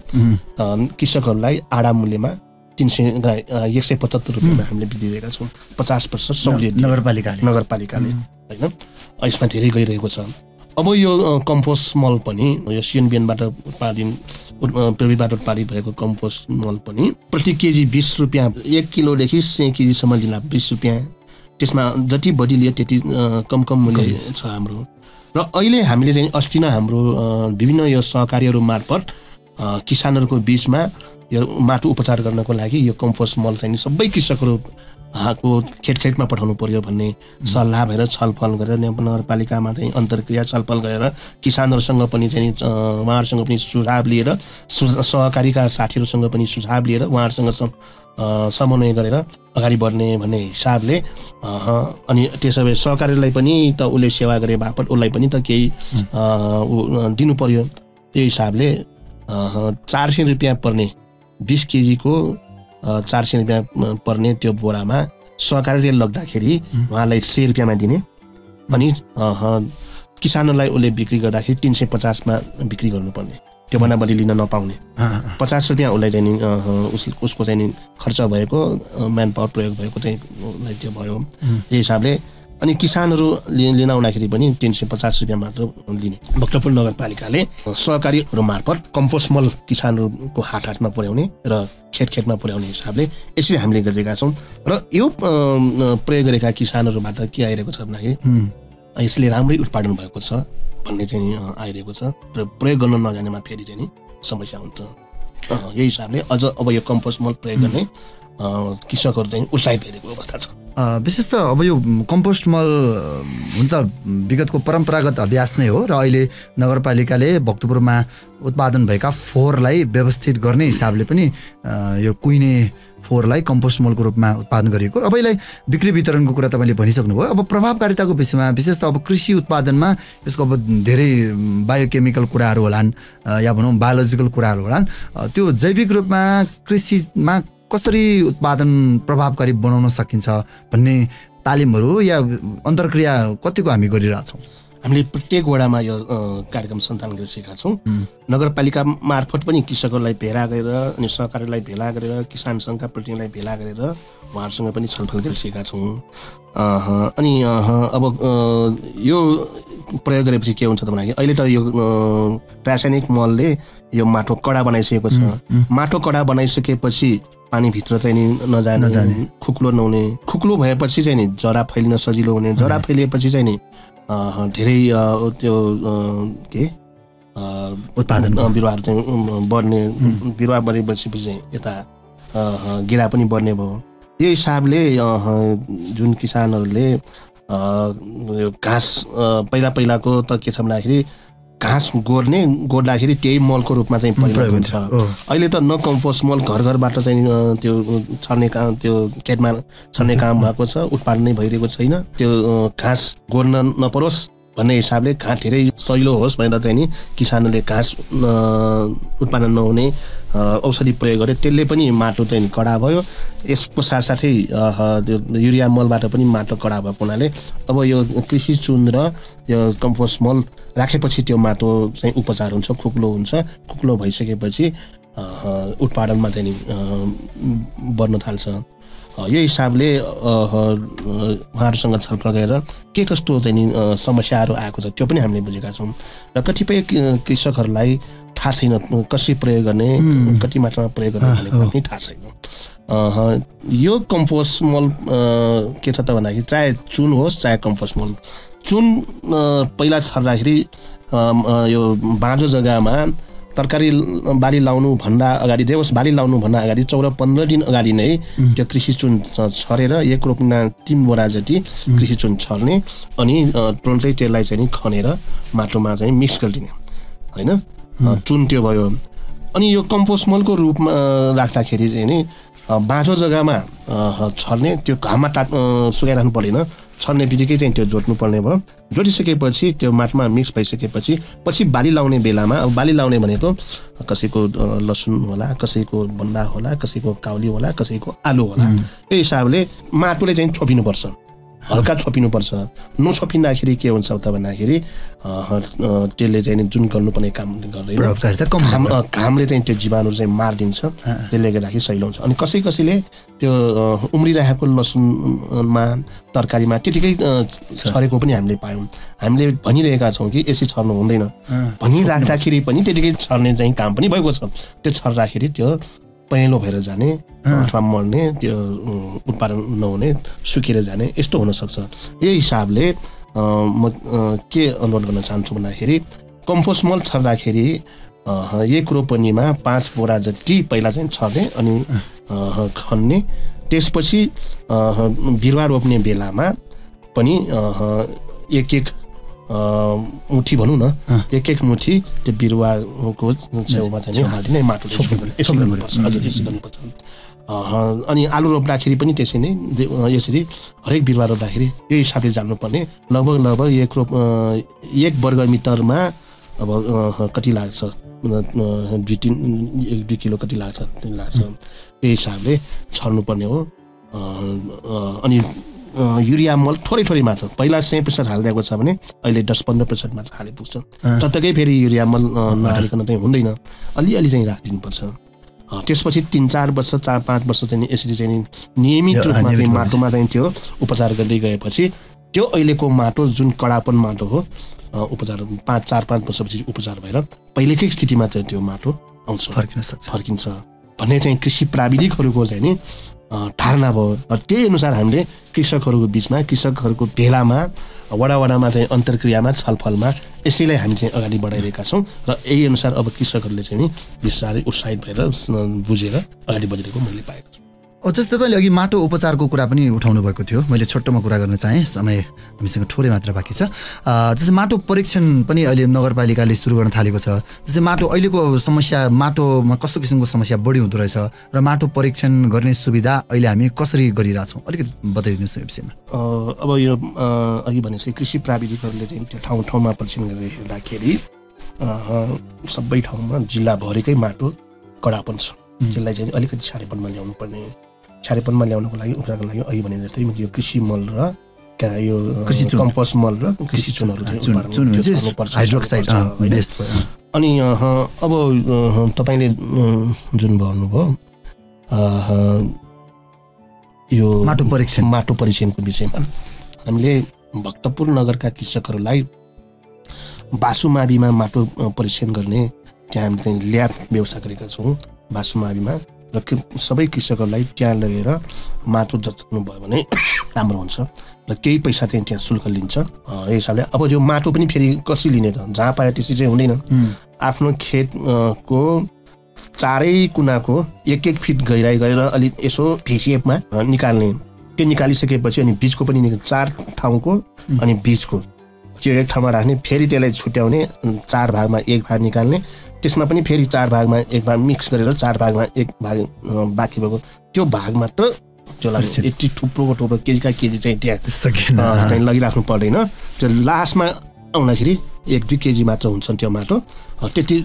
कृषकहरूलाई आडा मूल्यमा 175 रुपियाँमा हामीले बिदिरहेका छौँ। 50% सहुलियत नगरपालिकाले होइन। यसमा धेरै गइरहेको छ। अब यो कम्पोस्ट मल पनि यो सिएनबिएनबाट प्रविधिबाट उत्पादित भएको कम्पोस्ट मल पनि प्रति केजी 20 रुपियाँ, 1 किलोदेखि 100 केजीसम्म लिँदा 20 रुपियाँ। त्यसमा जति बढी लियो त्यति कम मूल्य छ हाम्रो। र अहिले हामीले चाहिँ अस्ति नै हाम्रो विभिन्न यो सहकारीहरू मार्फत किसानहरूको बीचमा यो माटो उपचार गर्नको लागि यो कम्पोस्ट मल चाहिँ सबै कृषकहरूको खेतमा पठाउनु पर्यो भन्ने सल्लाह भएर छलफल गरेर नगरपालिकामा चाहिँ अन्तर्क्रिया छलफल गरेर किसानहरूसँग पनि चाहिँ उहाँहरूसँग पनि सुझाव लिएर सहकारीका साथीहरूसँग पनि सुझाव लिएर उहाँहरूसँग समन्वय गरेर अगाडि बढ्ने भन्ने हिसाबले अनि त्यसो भए सहकारीलाई पनि त उसले सेवा गरे बापत उसलाई पनि त केही दिनु पर्यो। त्यो हिसाबले 400 रुपियाँ पर्ने 20 केजीको 400 रुपियाँ पर्ने त्यो बोरामा सहकारीले लग्दाखेरि उहाँलाई 100 रुपियाँमा दिने अनि किसानहरूलाई उसले बिक्री गर्दाखेरि 350मा बिक्री गर्नुपर्ने, त्योभन्दा बढी लिन नपाउने। 50 रुपियाँ उसलाई चाहिँ उसको चाहिँ खर्च भएको म्यान पावर प्रयोग भएको चाहिँ उसलाई त्यो भयो। त्यही हिसाबले अनि किसानहरू लिन आउँदाखेरि पनि 350 रुपियाँ मात्र लिने। भक्तपुर नगरपालिकाले सहकारीहरू मार्फत कम्पोस्ट मल किसानहरूको हातमा पुर्याउने र खेतमा पुर्याउने हिसाबले यसरी हामीले गरिरहेका छौँ। र यो प्रयोग गरेका किसानहरूबाट के आइरहेको छ भन्दाखेरि यसले राम्रै उत्पादन भएको छ भन्ने चाहिँ आइरहेको छ र प्रयोग गर्न नजानेमा फेरि चाहिँ समस्या हुन्छ। यही हिसाबले अझ अब यो कम्पोस्ट मल प्रयोग गर्ने कृषकहरू चाहिँ उत्साहित भइरहेको अवस्था छ। विशेष त अब यो कम्पोस्ट मल हुन त विगतको परम्परागत अभ्यास नै हो र अहिले नगरपालिकाले भक्तपुरमा उत्पादन भएका फोहोरलाई व्यवस्थित गर्ने हिसाबले पनि यो कुहिने फोहोरलाई कम्पोस्ट मलको रूपमा उत्पादन गरिएको। अब यसलाई बिक्री वितरणको कुरा तपाईँले भनिसक्नुभयो। अब प्रभावकारिताको विषयमा विशेष त अब कृषि उत्पादनमा यसको अब धेरै बायोकेमिकल कुराहरू होलान् या भनौँ बायोलोजिकल कुराहरू होलान्। त्यो जैविक रूपमा कृषिमा कसरी उत्पादन प्रभावकारी बनाउन सकिन्छ भन्ने तालिमहरू या अन्तर्क्रिया कतिको हामी गरिरहेछौँ? हामीले प्रत्येक वडामा यो कार्यक्रम सञ्चालन गरिसकेका छौँ। नगरपालिका मार्फत पनि कृषकहरूलाई भेला गरेर अनि सहकारीलाई भेला गरेर किसान सङ्घका प्रतिनिधिलाई भेला गरेर उहाँहरूसँग पनि छलफल गरिसकेका छौँ। अनि अब यो प्रयोग गरेपछि के हुन्छ त भन्दाखेरि अहिले त यो रासायनिक मलले यो माटो कडा बनाइसकेको छ। माटो कडा बनाइसकेपछि पानीभित्र चाहिँ नजाने खुक्लो नहुने, खुक्लो भएपछि चाहिँ नि जरा फैलिन सजिलो हुने, जरा फैलिएपछि चाहिँ नि धेरै त्यो के उत्पादन बिरुवाहरू चाहिँ बढ्ने, बिरुवा बढेपछि चाहिँ यता गिरा पनि बढ्ने भयो। यो हिसाबले जुन किसानहरूले घाँस पहिलाको त के छ भन्दाखेरि घाँस गोड्दाखेरि त्यही मलको रूपमा चाहिँ परिणत हुन्छ। अहिले त न कम्पोस्ट मल घरबाट चाहिँ त्यो छर्ने काम, त्यो खेतमा छर्ने काम भएको छ, उत्पादन नै भइरहेको छैन। त्यो घाँस गोड्न नपरोस् भन्ने हिसाबले घाँस धेरै सजिलो होस् भनेर चाहिँ नि किसानहरूले घाँस उत्पादन नहुने औषधि प्रयोग गरे, त्यसले पनि माटो चाहिँ कडा भयो। यसको साथसाथै त्यो युरिया मलबाट पनि माटो कडा भएको हुनाले अब यो कृषि चुन र यो कम्पोस्ट मल राखेपछि त्यो माटो चाहिँ उपचार हुन्छ, खुक्लो हुन्छ। खुक्लो भइसकेपछि उत्पादनमा चाहिँ बढ्न थाल्छ। यो हिसाबले उहाँहरूसँग छलफल गरेर के कस्तो चाहिँ समस्याहरू आएको छ त्यो पनि हामीले बुझेका छौँ। र कतिपय कृषकहरूलाई थाहा छैन कसरी प्रयोग गर्ने, कति मात्रामा प्रयोग गर्ने भन्ने पनि थाहा छैन। यो कम्पोस्ट मल के छ त भन्दाखेरि चाहे चुन होस् चाहे कम्पोस्ट मल, चुन पहिला छर्दाखेरि यो बाँझो जग्गामा तरकारी बाली लाउनु भन्दा अगाडि, देवस बाली लाउनु भन्दा अगाडि 14-15 दिन अगाडि नै त्यो कृषि चुन छरेर 1 रोपमा 3 बोरा जति कृषि चुन छर्ने अनि तुरन्तै त्यसलाई चाहिँ खनेर माटोमा चाहिँ मिक्स गरिदिने होइन, चुन त्यो भयो। अनि यो कम्पोस्ट मलको रूपमा राख्दाखेरि चाहिँ नि बाँझो जग्गामा छर्ने, त्यो घाममा सुकाइराख्नु पर्दैन, छर्ने बित्तिकै चाहिँ त्यो जोत्नु पर्ने भयो। जोतिसकेपछि त्यो माटोमा मिक्स भइसकेपछि पछि बाली लाउने बेलामा, अब बाली लाउने भनेको कसैको लसुन होला, कसैको बन्दा होला, कसैको काउली होला, कसैको आलु होला। यो हिसाबले माटोले चाहिँ छोपिनुपर्छ। हल्का छोपिनुपर्छ। नछोपिँदाखेरि के हुन्छ त भन्दाखेरि त्यसले चाहिँ जुन गर्नुपर्ने काम गर्दैन, घामले चाहिँ त्यो जीवाणुहरू चाहिँ मारिदिन्छ, त्यसले गर्दाखेरि सहिलो हुन्छ। अनि कसैले त्यो उम्रिरहेको लसुनमा तरकारीमा त्यतिकै छरेको पनि हामीले पायौँ। हामीले भनिरहेका छौँ कि यसरी छर्नु हुँदैन, भनिराख्दाखेरि पनि त्यतिकै छर्ने चाहिँ काम पनि भएको छ। त्यो छर्दाखेरि त्यो पहेँलो भएर जाने अथवा मर्ने, त्यो उत्पादन नहुने, सुकेर जाने, यस्तो हुनसक्छ। यही हिसाबले म के अनुरोध गर्न चाहन्छु भन्दाखेरि कम्पोस्ट मल छर्दाखेरि एक रोपनीमा 5 बोरा जति पहिला चाहिँ छर्ने अनि खन्ने, त्यसपछि बिरुवा रोप्ने बेलामा पनि एक मुठी भनौँ न, एक मुठी त्यो बिरुवाको छेउमा चाहिँ हालिदिने माटो गर्नुपर्छ। अनि आलु रोप्दाखेरि पनि त्यसै नै यसरी हरेक बिरुवा रोप्दाखेरि यो हिसाबले जान्नुपर्ने। लगभग 1 वर्ग मिटरमा अब कति लाग्छ, 2 किलो कति लाग्छ त्यो हिसाबले छर्नुपर्ने हो। अनि युरिया मल थोरै मात्र, पहिला 100% हालिदिएको छ भने अहिले 10-15% मात्र हाले पुग्छ। जत्तिकै फेरि युरिया मल नहालिकन चाहिँ हुँदैन, अलिअलि चाहिँ राखिदिनुपर्छ। त्यसपछि 3-4 वर्ष 4-5 वर्ष चाहिँ यसरी चाहिँ नियमित रूपमा चाहिँ माटोमा चाहिँ त्यो उपचार गर्दै गएपछि त्यो अहिलेको माटो जुन कडापन माटो हो, उपचार 4-5 वर्षपछि उपचार भएर पहिलेकै स्थितिमा चाहिँ त्यो माटो आउँछ, फर्किन्छ भन्ने चाहिँ कृषि प्राविधिकहरूको चाहिँ नि धारणा भयो। त्यही अनुसार हामीले कृषकहरूको बिचमा, कृषकहरूको भेलामा, वडामा चाहिँ अन्तर्क्रियामा, छलफलमा यसैलाई हामी चाहिँ अगाडि बढाइरहेका छौँ। र यही अनुसार अब कृषकहरूले चाहिँ नि बिस्तारै उत्साहित भएर बुझेर अगाडि बढिरहेको मैले पाएको छु। जस्तै तपाईँले अघि माटो उपचारको कुरा पनि उठाउनु भएको थियो, मैले छोटोमा कुरा गर्न चाहेँ, समय हामीसँग थोरै मात्र बाँकी छ। जस्तै माटो परीक्षण पनि अहिले नगरपालिकाले सुरु गर्न थालेको छ। जस्तै माटो अहिलेको समस्या, माटोमा कस्तो किसिमको समस्या बढी हुँदो रहेछ र माटो परीक्षण गर्ने सुविधा अहिले हामी कसरी गरिरहेछौँ, अलिकति बताइदिनुहोस् यो विषयमा। अब यो अघि भनेपछि कृषि प्राविधिकहरूले चाहिँ त्यो ठाउँ परीक्षण गरेर हेर्दाखेरि सबै ठाउँमा जिल्लाभरिकै माटो कडापन छ। त्यसलाई चाहिँ अलिकति छारेपनमा ल्याउनु पर्ने, छारेपनमा ल्याउनको लागि, उपचारको लागि अघि भने जस्तै यो कृषि मल र यो कम्पोस्ट मल र कृषि चुनहरू हाइड्रोक्साइड बेस्ट। अनि अब तपाईँले जुन भन्नुभयो यो माटो परीक्षणको विषयमा, हामीले भक्तपुर नगरका कृषकहरूलाई बासुमाविमा माटो परीक्षण गर्ने त्यहाँ हामी चाहिँ ल्याब व्यवस्था गरेका छौँ बासुमाविमा, र सबै कृषकहरूलाई त्यहाँ लगेर माटो जच्नु भयो भने राम्रो हुन्छ र केही पैसा चाहिँ त्यहाँ शुल्क लिन्छ। यही हिसाबले अब यो माटो पनि फेरि कसरी लिने त, जहाँ पायो त्यसरी चाहिँ हुँदैन। आफ्नो खेतको चारै कुनाको 1-1 फिट गहिराइ गरेर अलिक यसो भिसिएपमा निकाल्ने, त्यो निकालिसकेपछि अनि बीजको पनि 4 ठाउँको अनि बीजको त्यो एक ठाउँमा राख्ने, फेरि त्यसलाई छुट्याउने, 4 भागमा 1 भाग निकाल्ने, त्यसमा पनि फेरि 4 भागमा 1 भाग मिक्स गरेर 4 भागमा 1 भाग बाँकी भएको त्यो भाग मात्र त्यसलाई यति थुप्रो केजी चाहिँ त्यहाँ लगिराख्नु पर्दैन। त्यो लास्टमा आउँदाखेरि 1-2 केजी मात्र हुन्छ त्यो माटो, त्यति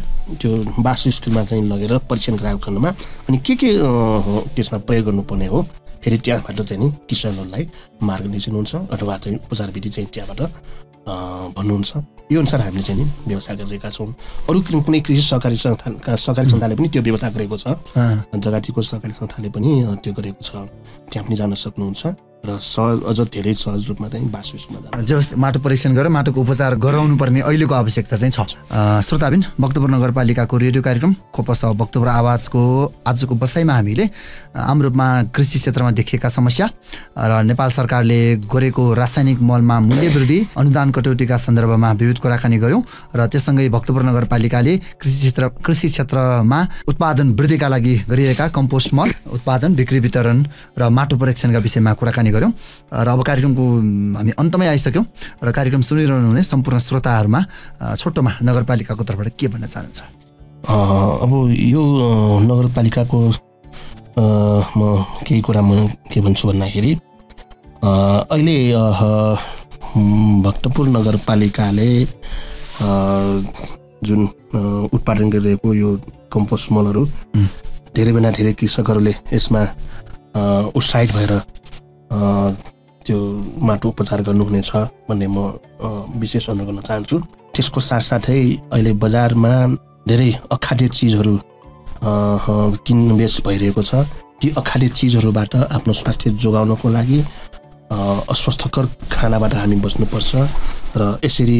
त्यो बासु स्कुलमा चाहिँ लगेर परीक्षण गराएको खण्डमा अनि के त्यसमा प्रयोग गर्नुपर्ने हो फेरि त्यहाँबाट चाहिँ नि किसानहरूलाई मार्गदर्शन हुन्छ अथवा चाहिँ उपचार विधि चाहिँ त्यहाँबाट भन्नुहुन्छ। यो अनुसार हामीले चाहिँ नि व्यवस्था गरिरहेका छौँ। अरू कुनै कृषि सहकारी सञ्स्थाले पनि त्यो व्यवस्था गरेको छ, जगातीको सहकारी संस्थाले पनि त्यो गरेको छ, त्यहाँ पनि जान सक्नुहुन्छ र अझ धेरै सहज रूपमा चाहिँ बासुमा जस माटो परीक्षण गरेर माटोको उपचार गराउनु पर्ने अहिलेको आवश्यकता चाहिँ छ। श्रोताबिन, भक्तपुर नगरपालिकाको रेडियो कार्यक्रम खोपस भक्तपुर आवाजको आजको बसाइमा हामीले आम रूपमा कृषि क्षेत्रमा देखिएका समस्या र नेपाल सरकारले गरेको रासायनिक मलमा मूल्य वृद्धि, अनुदान कटौतीका सन्दर्भमा विविध कुराकानी गऱ्यौँ र त्यससँगै भक्तपुर नगरपालिकाले कृषि क्षेत्रमा उत्पादन वृद्धिका लागि गरिएका कम्पोस्ट मल उत्पादन, बिक्री, वितरण र माटो परीक्षणका विषयमा कुराकानी गऱ्यौँ र अब कार्यक्रमको हामी अन्तमै आइसक्यौँ र कार्यक्रम सुनिरहनु हुने सम्पूर्ण श्रोताहरूमा छोटोमा नगरपालिकाको तर्फबाट के भन्न चाहनुहुन्छ? अब यो नगरपालिकाको म केही कुरा म के भन्छु भन्दाखेरि अहिले भक्तपुर नगरपालिकाले जुन उत्पादन गरिरहेको यो कम्पोस्ट मलहरू धेरैभन्दा धेरै कृषकहरूले यसमा उत्साहित भएर त्यो माटो उपचार गर्नुहुनेछ भन्ने म विशेष अनुरोध गर्न चाहन्छु। त्यसको साथसाथै अहिले बजारमा धेरै अखाद्य चिजहरू किनबेच भइरहेको छ। ती अखाद्य चिजहरूबाट आफ्नो स्वास्थ्य जोगाउनको लागि अस्वास्थ्यकर खानाबाट हामी बच्नुपर्छ र यसरी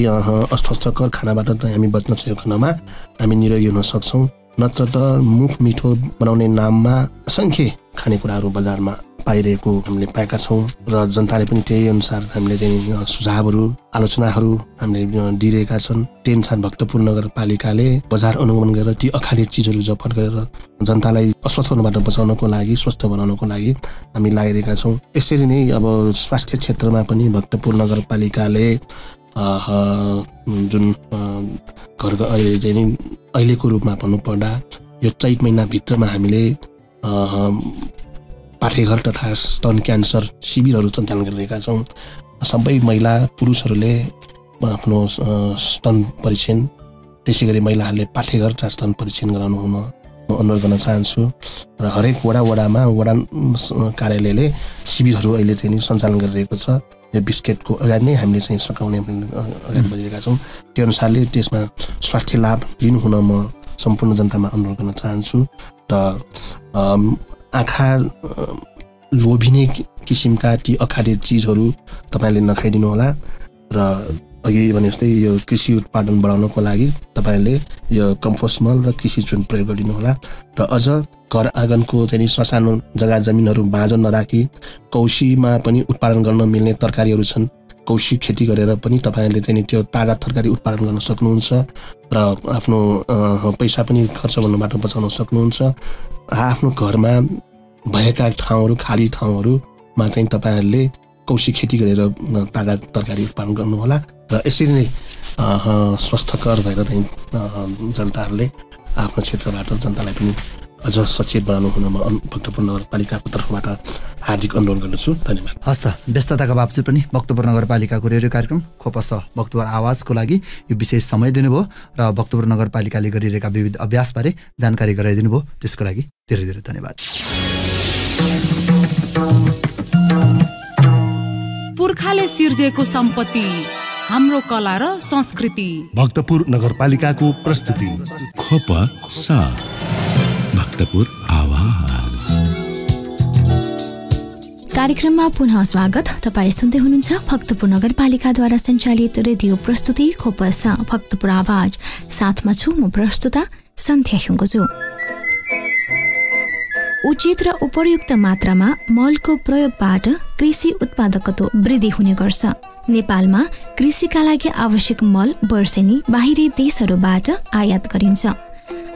अस्वास्थ्यकर खानाबाट हामी बच्न सकेमा हामी निरोगी हुन सक्छौँ। नत्र त मुख मिठो बनाउने नाममा असङ्ख्य खानेकुराहरू बजारमा पाइरहेको हामीले पाएका छौँ र जनताले पनि त्यही अनुसार हामीले चाहिँ सुझावहरू आलोचनाहरू हामीले दिइरहेका छन्। त्यही अनुसार भक्तपुर नगरपालिकाले बजार अनुगमन गरेर ती अखाद्य चिजहरू जफत गरेर जनतालाई अस्वस्थ हुनबाट बचाउनको लागि स्वस्थ बनाउनको लागि हामी लागिरहेका छौँ। यसरी नै अब स्वास्थ्य क्षेत्रमा पनि भक्तपुर नगरपालिकाले जुन घर अहिले चाहिँ अहिलेको रूपमा भन्नुपर्दा यो चैत महिनाभित्रमा हामीले पाठेघर तथा स्तन क्यान्सर शिविरहरू सञ्चालन गरिरहेका छौँ। सबै महिला पुरुषहरूले आफ्नो स्तन परीक्षण त्यसै गरी महिलाहरूले पाठेघर तथा स्तन परीक्षण गराउनु हुन म अनुरोध गर्न चाहन्छु र हरेक वडामा वडा कार्यालयले शिविरहरू अहिले चाहिँ सञ्चालन गरिरहेको छ। यो बिस्केटको अगाडि नै हामीले चाहिँ सकाउने अगाडि बढिरहेका छौँ। त्यो अनुसारले त्यसमा स्वास्थ्य लाभ लिनु हुन म सम्पूर्ण जनतामा अनुरोध गर्न चाहन्छु र आँखा लोभिने किसिमका ती अखाद्य चिजहरू तपाईँले नखाइदिनु होला र अघि भने जस्तै यो कृषि उत्पादन बढाउनको लागि तपाईँले यो कम्पोस्ट मल र कृषि चुन प्रयोग गरिदिनु होला र अझ घर आँगनको चाहिँ ससानो जग्गा जमिनहरू बाँझो नराखी कौशीमा पनि उत्पादन गर्न मिल्ने तरकारीहरू छन्। कौशी खेती गरेर पनि तपाईँले चाहिँ त्यो ताजा तरकारी उत्पादन गर्न सक्नुहुन्छ र आफ्नो पैसा पनि खर्च गर्नबाट बचाउन सक्नुहुन्छ। आफ्नो घरमा भएका ठाउँहरू खाली ठाउँहरूमा चाहिँ तपाईँहरूले कौशी खेती गरेर ताजा तरकारी उत्पादन गर्नुहोला र यसरी नै स्वस्थकर भएर चाहिँ जनताहरूले आफ्नो क्षेत्रबाट जनतालाई पनि अझ सचेत बनाउनु हुन म भक्तपुर नगरपालिकाको तर्फबाट हार्दिक अनुरोध गर्दछु। धन्यवाद। हस् त, व्यस्तताका बावजुद पनि भक्तपुर नगरपालिकाको रेडियो कार्यक्रम खोपस भक्तपुर आवाजको लागि यो विशेष समय दिनुभयो र भक्तपुर नगरपालिकाले गरिरहेका विविध अभ्यासबारे जानकारी गराइदिनु भयो। त्यसको लागि धेरै धेरै धन्यवाद। पुर्खाले सिर्जेको सम्पत्ति हाम्रो कला र संस्कृति भक्तपुर नगरपालिकाको प्रस्तुति खोपा सा भक्तपुर आवाज। कार्यक्रममा पुनः स्वागत। तपाईँ सुन्दै हुनुहुन्छ भक्तपुर नगरपालिकाद्वारा सञ्चालित रेडियो प्रस्तुति खोपस भक्तपुर आवाज। साथमा छु म प्रस्तुता सन्ध्या सुङ्गुजु। उचित र उपयुक्त मात्रामा मलको प्रयोगबाट कृषि उत्पादकत्व वृद्धि हुने गर्छ। नेपालमा कृषिका लागि आवश्यक मल वर्षेनी बाहिरी देशहरूबाट आयात गरिन्छ।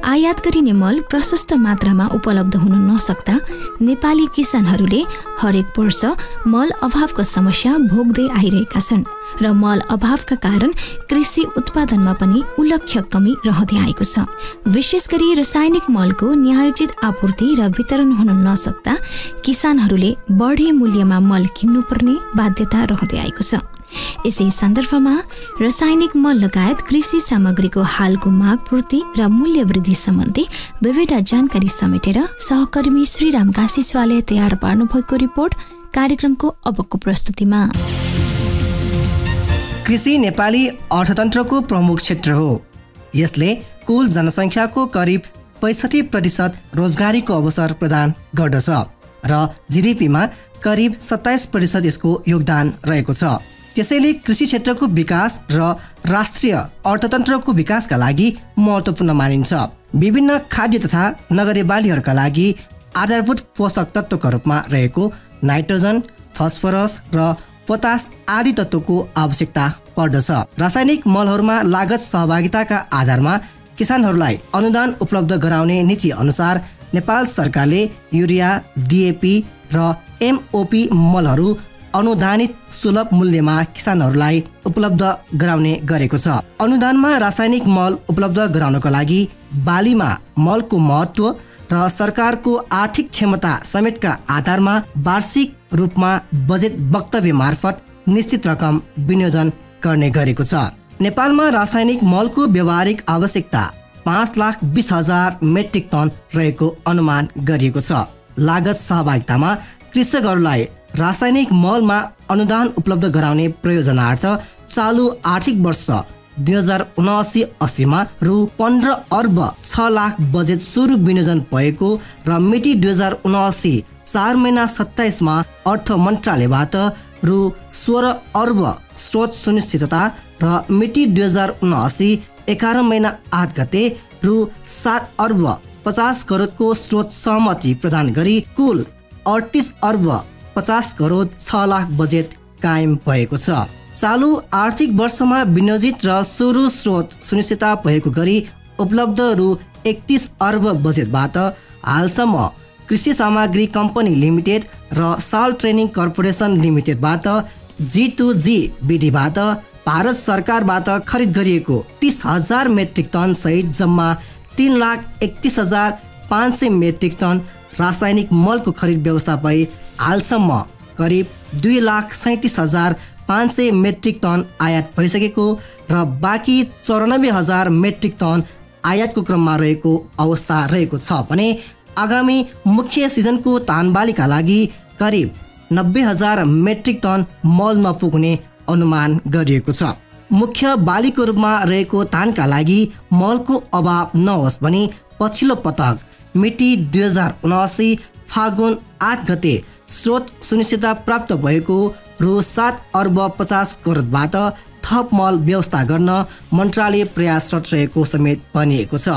आयात गरिने मल प्रशस्त मात्रामा उपलब्ध हुन नसक्दा नेपाली किसानहरूले हरेक वर्ष मल अभावको समस्या भोग्दै आइरहेका छन् र मल अभावका कारण कृषि उत्पादनमा पनि उल्लेख्य कमी रहँदै आएको छ। विशेष गरी रासायनिक मलको न्यायोचित आपूर्ति र वितरण हुन नसक्दा किसानहरूले बढी मूल्यमा मल किन्नुपर्ने बाध्यता रहँदै आएको छ। यसै सन्दर्भमा रासायनिक मल लगायत कृषि सामग्रीको हालको माग पूर्ति र मूल्य वृद्धि सम्बन्धी विविध जानकारी समेटेर सहकर्मी श्रीराम काशीस्वाले तयार पार्नु भएको रिपोर्ट कार्यक्रमको अबको प्रस्तुतिमा। कृषि नेपाली अर्थतन्त्रको प्रमुख क्षेत्र हो। यसले कुल जनसङ्ख्याको करिब 65% रोजगारीको अवसर प्रदान गर्दछ र जीडीपीमा करिब 27% यसको योगदान रहेको छ। त्यसैले कृषि क्षेत्रको विकास र राष्ट्रिय अर्थतन्त्रको विकासका लागि महत्त्वपूर्ण मानिन्छ। विभिन्न खाद्य तथा नगरे बालीहरूका लागि आधारभूत पोषक तत्त्वका रूपमा रहेको नाइट्रोजन, फस्फरस र पोटास आदि तत्त्वको आवश्यकता पर्दछ। रासायनिक मलहरूमा लागत सहभागिताका आधारमा किसानहरूलाई अनुदान उपलब्ध गराउने नीति अनुसार नेपाल सरकारले युरिया, डिएपी र एमओपी मलहरू अनुदानित सुलभ मूल्यमा किसानहरूलाई उपलब्ध गराउने गरेको छ। अनुदानमा रासायनिक मल उपलब्ध गराउनको लागि बालीमा मलको महत्त्व र सरकारको आर्थिक क्षमता समेतका आधारमा वार्षिक रूपमा बजेट वक्तव्य मार्फत निश्चित रकम विनियोजन गर्ने गरेको छ। नेपालमा रासायनिक मलको व्यावहारिक आवश्यकता 5,20,000 मेट्रिक टन रहेको अनुमान गरिएको छ। लागत सहभागितामा कृषकहरूलाई रासायनिक मलमा अनुदान उपलब्ध गराउने प्रयोजनार्थ चालु आर्थिक वर्ष 2079-80 रु 15 अर्ब 6 लाख बजेट सुरु विनियोजन भएको र मिति 2079 4 महिना 27 अर्थ मन्त्रालयबाट रु 16 अर्ब स्रोत सुनिश्चितता र मिति 2079 11 महिना 8 गते रु 7 अर्ब 50 करोडको स्रोत सहमति प्रदान गरी कुल 38 अर्ब 50 करोड 6 लाख बजेट कायम भएको छ। चालु आर्थिक वर्षमा विनियोजित र सुरु स्रोत सुनिश्चितता भएको गरी उपलब्ध रु 31 अर्ब बजेटबाट हालसम्म कृषि सामग्री कम्पनी लिमिटेड र साल ट्रेनिङ कर्पोरेसन लिमिटेडबाट G2G विधिबाट भारत सरकारबाट खरिद गरिएको 30,000 मेट्रिक टन सहित जम्मा 3,31,500 मेट्रिक टन रासायनिक मलको खरिद व्यवस्था भई हालसम्म करिब 2,37,500 मेट्रिक टन आयात भइसकेको र बाँकी 94,000 मेट्रिक टन आयातको क्रममा रहेको अवस्था रहेको छ भने आगामी मुख्य सिजनको धानबालीका लागि करिब 90,000 मेट्रिक टन मल नपुग्ने अनुमान गरिएको छ। मुख्य बालीको रूपमा रहेको धानका लागि मलको अभाव नहोस् भनी पछिल्लो पटक मिति 2079 फागुन 8 गते स्रोत सुनिश्चितता प्राप्त भएको रु 7 अर्ब 50 करोडबाट थप मल व्यवस्था गर्न मन्त्रालय प्रयासरत रहेको समेत भनिएको छ।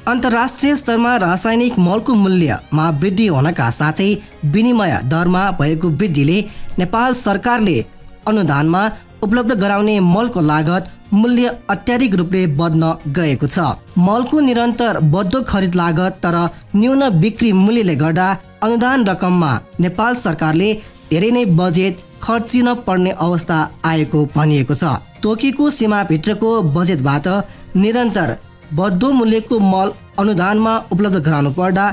अन्तर्राष्ट्रिय स्तरमा रासायनिक मलको मूल्यमा वृद्धि हुनका साथै विनिमय दरमा भएको वृद्धिले नेपाल सरकारले अनुदानमा उपलब्ध गराउने मलको लागत मूल्य अत्याधिक रूपले बढ्न गएको छ। मलको निरन्तर बढ्दो खरिद लागत तर न्यून बिक्री मूल्यले गर्दा अनुदान रकममा नेपाल सरकारले धेरै नै बजेट खर्चिन पर्ने अवस्था आएको भनिएको छ। तोकेको सीमाभित्रको बजेटबाट निरन्तर बढ्दो मूल्यको मल अनुदानमा उपलब्ध गराउनु पर्दा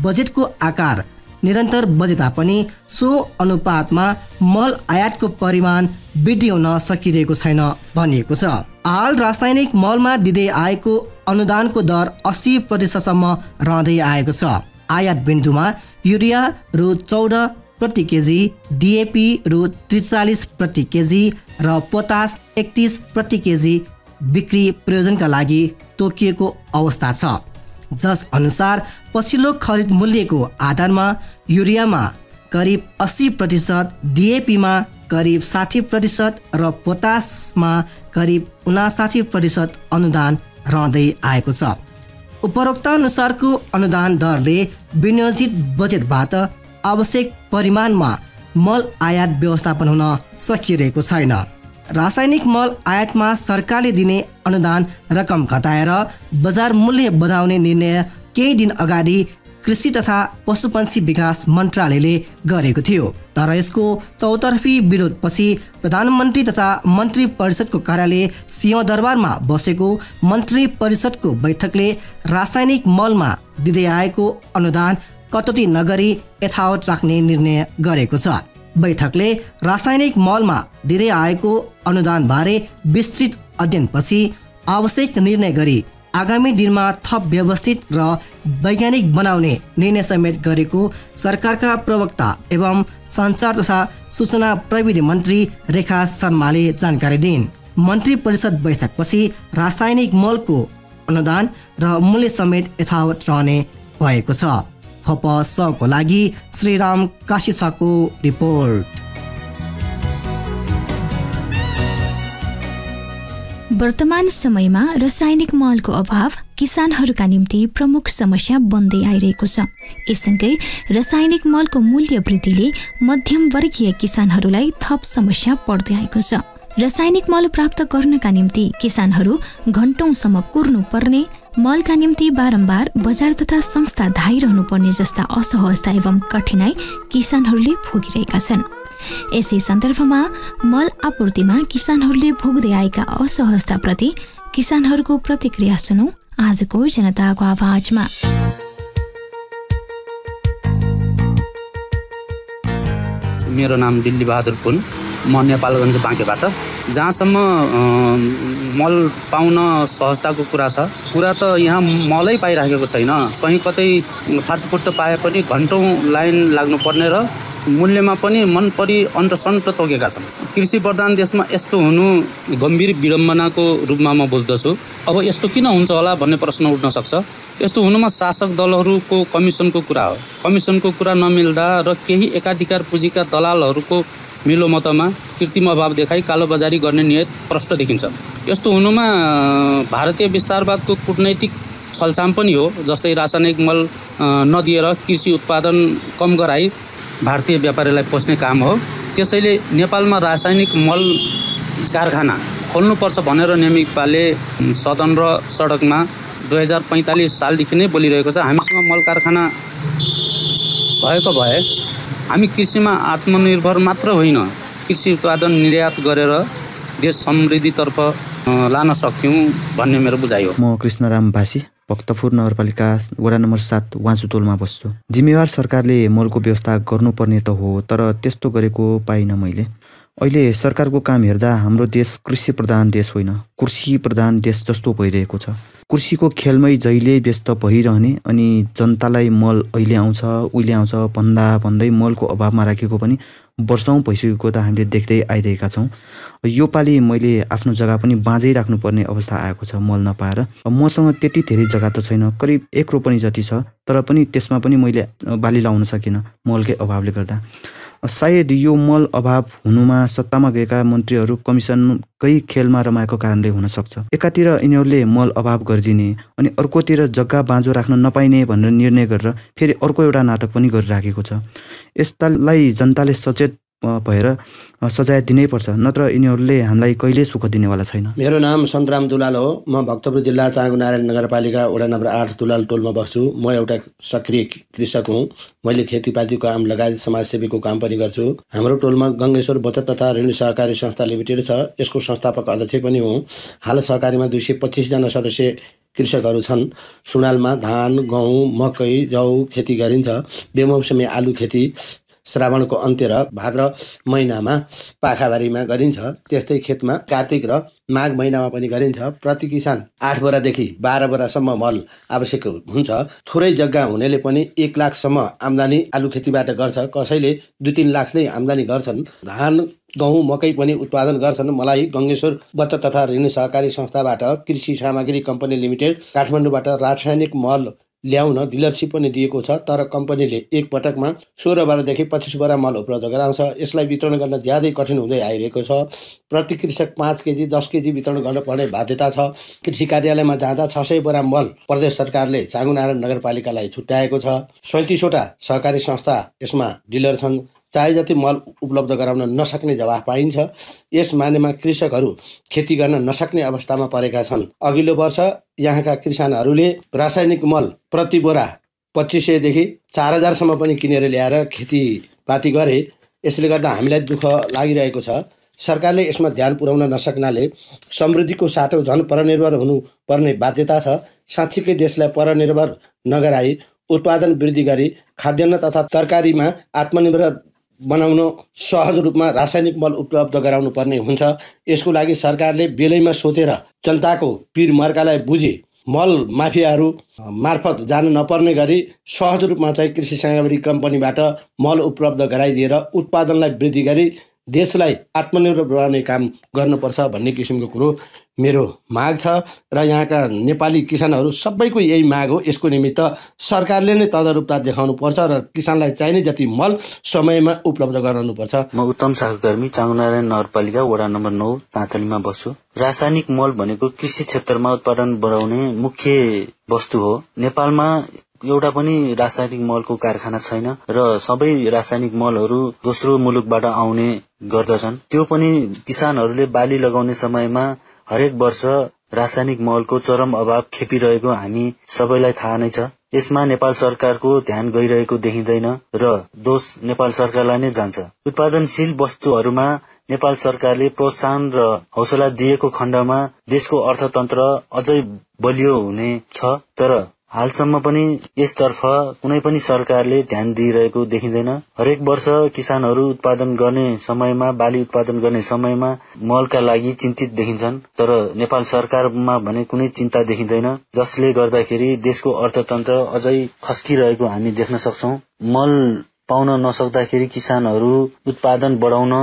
बजेटको आकार निरन्तर बढे तापनि सो अनुपातमा मल आयातको परिमाण वृद्धि हुन सकिरहेको छैन भनिएको छ। हाल रासायनिक मलमा दिँदै आएको अनुदानको दर 80% सम्म रहँदै आएको छ। आयात बिन्दुमा युरिया रु 14 प्रति केजी, डिएपी रु 43 प्रति केजी र पोटास 31 प्रति केजी बिक्री प्रयोजनका लागि तोकिएको अवस्था छ। जस अनुसार पछिल्लो खरिद मूल्यको आधारमा युरियामा करिब 80%, डिएपीमा करिब 60% र पोटासमा करिब 59% अनुदान रहँदै आएको छ। उपरोक्त अनुसारको अनुदान दरले विनियोजित बजेटबाट आवश्यक परिमाणमा मल आयात व्यवस्थापन हुन सकिरहेको छैन। रासायनिक मल आयातमा सरकारले दिने अनुदान रकम घटाएर बजार मूल्य बढाउने निर्णय केही दिन अगाडि कृषि तथा पशुपन्छी विकास मन्त्रालयले गरेको थियो। तर यसको चौतर्फी विरोधपछि प्रधानमन्त्री तथा मन्त्री परिषदको कार्यालय सिंहदरबारमा बसेको मन्त्री परिषदको बैठकले रासायनिक मलमा दिँदै आएको अनुदान कटौती नगरी यथावत राख्ने निर्णय गरेको छ। बैठकले रासायनिक मलमा दिँदै आएको अनुदानबारे विस्तृत अध्ययनपछि आवश्यक निर्णय गरी आगामी दिनमा थप व्यवस्थित र वैज्ञानिक बनाउने निर्णय समेत गरेको सरकारका प्रवक्ता एवं सञ्चार तथा सूचना प्रविधि मन्त्री रेखा शर्माले जानकारी दिइन्। मन्त्री परिषद बैठकपछि रासायनिक मलको अनुदान र मूल्य समेत यथावत रहने भएको छ। खप को लागि श्रीराम काशीसाको रिपोर्ट। वर्तमान समयमा रासायनिक मलको अभाव किसानहरूका निम्ति प्रमुख समस्या बन्दै आइरहेको छ। यससँगै रासायनिक मलको मूल्य वृद्धिले मध्यम वर्गीय किसानहरूलाई थप समस्या पर्दै आएको छ। रासायनिक मल प्राप्त गर्नका निम्ति किसानहरू घण्टौँसम्म कुर्नु पर्ने, मलका निम्ति बारम्बार बजार तथा संस्था धाइरहनु पर्ने जस्ता असहजता एवं कठिनाई किसानहरूले भोगिरहेका छन्। यसै सन्दर्भमा मल आपूर्तिमा किसानहरूले भोग्दै आएका असहजताप्रति किसानहरूको प्रतिक्रिया सुनौ आजको जनताको आवाजमा। मेरो नाम दिल्ली बहादुर पुन, म नेपालगञ्ज बाँकेबाट। जहाँसम्म मल पाउन सहजताको कुरा छ, कुरा त यहाँ मलै पाइराखेको छैन। कहीँ कतै फाटफुट्ट पाए पनि घन्टौँ लाइन लाग्नुपर्ने र मूल्यमा पनि मन परी अन्टसन्ट तोकेका छन्। कृषि प्रधान देशमा यस्तो हुनु गम्भीर विडम्बनाको रूपमा म बुझ्दछु। अब यस्तो किन हुन्छ होला भन्ने प्रश्न उठ्न सक्छ। यस्तो हुनुमा शासक दलहरूको कमिसनको कुरा हो। कमिसनको कुरा नमिल्दा र केही एकाधिकार पुँजीका दलालहरूको मिलोमतमा कृत्रिम अभाव देखाई कालोबजारी गर्ने नियत प्रष्ट देखिन्छ। यस्तो हुनुमा भारतीय विस्तारवादको कूटनैतिक छलछाम पनि हो। जस्तै रासायनिक मल नदिएर कृषि उत्पादन कम गराई भारतीय व्यापारीलाई पोस्ने काम हो। त्यसैले नेपालमा रासायनिक मल कारखाना खोल्नुपर्छ भनेर नेमिपाले सदन र सडकमा 2045 सालदेखि नै बोलिरहेको छ। हामीसँग मल कारखाना भएको भए हामी कृषिमा आत्मनिर्भर मात्र होइन, कृषि उत्पादन निर्यात गरेर देश समृद्धितर्फ लान सक्थ्यौँ भन्ने मेरो बुझाइ हो। म कृष्णराम भासी भक्तपुर नगरपालिका वडा नम्बर 7 वाँचुतोलमा बस्छु। जिम्मेवार सरकारले मलको व्यवस्था गर्नुपर्ने त हो, तर त्यस्तो गरेको पाइनँ मैले। अहिले सरकारको काम हेर्दा हाम्रो देश कृषि प्रधान देश होइन, कुर्सी प्रधान देश जस्तो भइरहेको छ। कुर्सीको खेलमै जहिले व्यस्त भइरहने अनि जनतालाई मल अहिले आउँछ उहिले आउँछ भन्दै मलको अभावमा राखेको पनि वर्षौँ भइसकेको त हामीले देख्दै आइरहेका छौँ। यो पालि मैले आफ्नो जग्गा पनि बाँझै राख्नुपर्ने अवस्था आएको छ मल नपाएर। मसँग त्यति धेरै जग्गा त छैन, करिब 1 रोपनी जति छ, तर पनि त्यसमा पनि मैले बाली लाउन सकिनँ मलकै अभावले गर्दा। सायद यो मल अभाव हुनुमा सत्तामा गएका मन्त्रीहरू कमिसनकै खेलमा रमाएको कारणले हुन सक्छ। एकातिर यिनीहरूले मल अभाव गरिदिने अनि अर्कोतिर जग्गा बाँझो राख्न नपाइने भनेर निर्णय गरेर फेरि अर्को एउटा नाटक पनि गरिराखेको छ। यस्तालाई जनताले सचेत भएर सजाय दिनै पर्छ, नत्र यिनीहरूले हामीलाई कहिल्यै सुख दिनेवाला छैन। मेरो नाम सन्तराम दुलाल हो। म भक्तपुर जिल्ला चाँगुनारायण नगरपालिका वडा नम्बर 8 दुलाल टोलमा बस्छु। म एउटा सक्रिय कृषक हुँ। मैले खेतीपातीको काम लगायत समाजसेवीको काम पनि गर्छु। हाम्रो टोलमा गङ्गेश्वर बचत तथा ऋण सहकारी संस्था लिमिटेड छ। यसको संस्थापक अध्यक्ष पनि हुँ। हाल सहकारीमा 225 जना सदस्य कृषकहरू छन्। सुनालमा धान, गहुँ, मकै, जौ खेती गरिन्छ। बेमौसमी आलु खेती श्रावणको अन्त्य र भाद्र महिनामा पाखाबारीमा गरिन्छ। त्यस्तै खेतमा कार्तिक र माघ महिनामा पनि गरिन्छ। प्रति किसान 8 बोरादेखि 12 बोरासम्म मल आवश्यक हुन्छ। थोरै जग्गा हुनेले पनि 1 लाखसम्म आम्दानी आलु खेतीबाट गर्छ। कसैले 2-3 लाख नै आम्दानी गर्छन्। धान, गहुँ, मकै पनि उत्पादन गर्छन्। मलाई गङ्गेश्वर बचत तथा ऋण सहकारी संस्थाबाट कृषि सामग्री कम्पनी लिमिटेड काठमाडौँबाट रासायनिक मल ल्याउन डिलरसिप पनि दिएको छ, तर कम्पनीले एक पटकमा 16 बोरादेखि 25 बोरा मल उपलब्ध गराउँछ। यसलाई वितरण गर्न ज्यादै कठिन हुँदै आइरहेको छ। प्रति कृषक 5 केजी 10 केजी वितरण गर्नुपर्ने बाध्यता छ। कृषि कार्यालयमा जाँदा 600 बोरा मल प्रदेश सरकारले चाँगुनारायण नगरपालिकालाई छुट्याएको छ। 37 वटा सहकारी संस्था यसमा डिलर छन्। चाहे जति मल उपलब्ध गराउन नसक्ने जवाफ पाइन्छ। यस मानेमा कृषकहरू खेती गर्न नसक्ने अवस्थामा परेका छन्। अघिल्लो वर्ष यहाँका किसानहरूले रासायनिक मल प्रति बोरा 2500 देखि 4000 सम्म पनि किनेर ल्याएर खेतीपाती गरे। यसले गर्दा हामीलाई दुःख लागिरहेको छ। सरकारले यसमा ध्यान पुर्याउन नसक्नाले समृद्धिको साटो झन् परनिर्भर हुनुपर्ने बाध्यता छ। साँच्चीकै देशलाई परनिर्भर नगराई उत्पादन वृद्धि गरी खाद्यान्न तथा तरकारीमा आत्मनिर्भर बनाउन सहज रूपमा रासायनिक मल उपलब्ध गराउनु पर्ने हुन्छ। यसको लागि सरकारले बेलैमा सोचेर जनताको पीर मर्कालाई बुझे मल माफियाहरू मार्फत जान नपर्ने गरी सहज रूपमा चाहिँ कृषि सामग्री कम्पनीबाट मल उपलब्ध गराइदिएर उत्पादनलाई वृद्धि गरी देशलाई आत्मनिर्भर बनाउने काम गर्नुपर्छ भन्ने किसिमको कुरो मेरो माग छ र यहाँका नेपाली किसानहरू सबैको यही माग हो। यसको निमित्त सरकारले नै तदारुकता देखाउनु पर्छ र किसानलाई चाहिने जति मल समयमा उपलब्ध गराउनुपर्छ। म उत्तम साहुकर्मी चाँगुनारायण नगरपालिका वडा नम्बर 9 ताँतलीमा बस्छु। रासायनिक मल भनेको कृषि क्षेत्रमा उत्पादन बढाउने मुख्य वस्तु हो। नेपालमा एउटा पनि रासायनिक मलको कारखाना छैन र सबै रासायनिक मलहरू दोस्रो मुलुकबाट आउने गर्दछन्। त्यो पनि किसानहरूले बाली लगाउने समयमा हरेक वर्ष रासायनिक मलको चरम अभाव खेपिरहेको हामी सबैलाई थाहा नै छ। यसमा नेपाल सरकारको ध्यान गइरहेको देखिँदैन र दोष नेपाल सरकारलाई नै जान्छ। उत्पादनशील वस्तुहरूमा नेपाल सरकारले प्रोत्साहन र हौसला दिएको खण्डमा देशको अर्थतन्त्र अझै बलियो हुने छ, तर हालसम्म पनि यसतर्फ कुनै पनि सरकारले ध्यान दिइरहेको देखिँदैन। हरेक वर्ष किसानहरू उत्पादन गर्ने समयमा बाली उत्पादन गर्ने समयमा मलका लागि चिन्तित देखिन्छन्, तर नेपाल सरकारमा भने कुनै चिन्ता देखिँदैन, जसले गर्दाखेरि देशको अर्थतन्त्र अझै खस्किरहेको हामी देख्न सक्छौं। मल पाउन नसक्दाखेरि किसानहरू उत्पादन बढाउन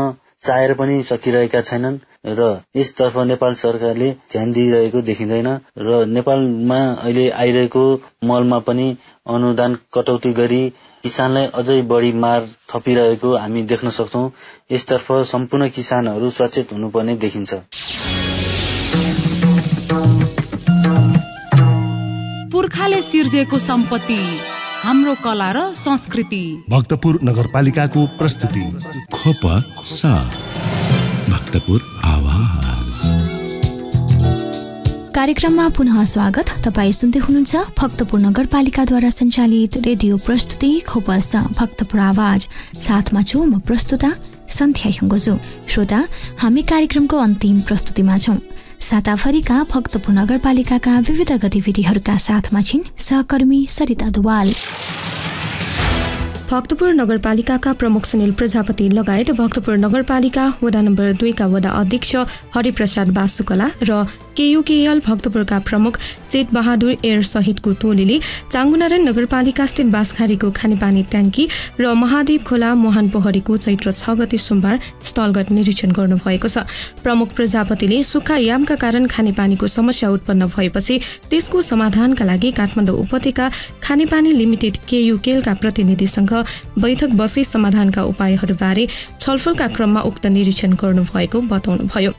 चाहेर पनि सकिरहेका छैनन् र यसतर्फ नेपाल सरकारले ध्यान दिइरहेको देखिँदैन र नेपालमा अहिले आइरहेको मलमा पनि अनुदान कटौती गरी किसानलाई अझै बढी मार थपिरहेको हामी देख्न सक्छौं। यसतर्फ सम्पूर्ण किसानहरू सचेत हुनुपर्ने देखिन्छ। पुर्खाले सिर्जेको सम्पत्ति हाम्रो कला र संस्कृति। भक्तपुर नगरपालिकाको प्रस्तुति खोप साथ भक्तपुर आवाज। कार्यक्रममा पुनः स्वागत। तपाईँ सुन्दै हुनुहुन्छ भक्तपुर नगरपालिकाद्वारा सञ्चालित रेडियो प्रस्तुति खोपस भक्तपुर आवाज। साथमा छु म प्रस्तुता सन्ध्या हिङ्गोजु। श्रोता, हामी कार्यक्रमको अन्तिम प्रस्तुतिमा छौं। साताभरिका भक्तपुर नगरपालिकाका विविध गतिविधिहरूका साथमा छिन् सहकर्मी सरिता दुवाल। भक्तपुर नगरपालिकाका प्रमुख सुनिल प्रजापति लगायत भक्तपुर नगरपालिका वडा नम्बर 2 का वडा अध्यक्ष हरिप्रसाद बासुकला र केयुकेएल भक्तपुरका प्रमुख चेत बहादुर एर सहितको टोलीले चाङ्गुनारायण नगरपालिका स्थित बासखारीको खानेपानी ट्याङ्की र महादेव खोला मोहन पोखरीको चैत्र 6 गते सोमबार स्थलगत निरीक्षण गर्नुभएको छ। प्रमुख प्रजापतिले सुक्खा यामका कारण खानेपानीको समस्या उत्पन्न भएपछि त्यसको समाधानका लागि काठमाडौँ उपत्यका खानेपानी लिमिटेड केयुकेएलका प्रतिनिधिसँग बैठक बसी समाधानका उपायहरूबारे छलफलका क्रममा उक्त निरीक्षण गर्नुभएको बताउनुभयो।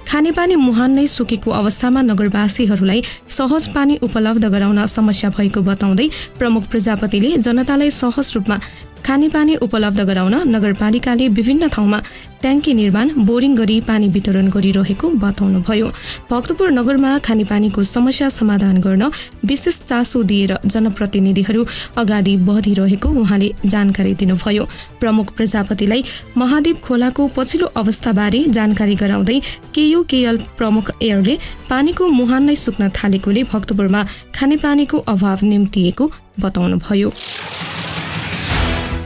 खानेपानी मुहान नै सुकेको अवस्थामा नगरवासीहरूलाई सहज पानी उपलब्ध गराउन समस्या भएको बताउँदै प्रमुख प्रजापतिले जनतालाई सहज रूपमा खानेपानी उपलब्ध गराउन नगरपालिकाले विभिन्न ठाउँमा ट्याङ्की निर्माण बोरिङ गरी पानी वितरण गरिरहेको बताउनुभयो। भक्तपुर नगरमा खानेपानीको समस्या समाधान गर्न विशेष चासो दिएर जनप्रतिनिधिहरू अगाडि बढिरहेको उहाँले जानकारी दिनुभयो। प्रमुख प्रजापतिलाई महादेव खोलाको पछिल्लो अवस्थाबारे जानकारी गराउँदै केयुकेएल प्रमुख एयरले पानीको मुहान नै सुक्न थालेकोले भक्तपुरमा खानेपानीको अभाव निम्तिएको बताउनुभयो।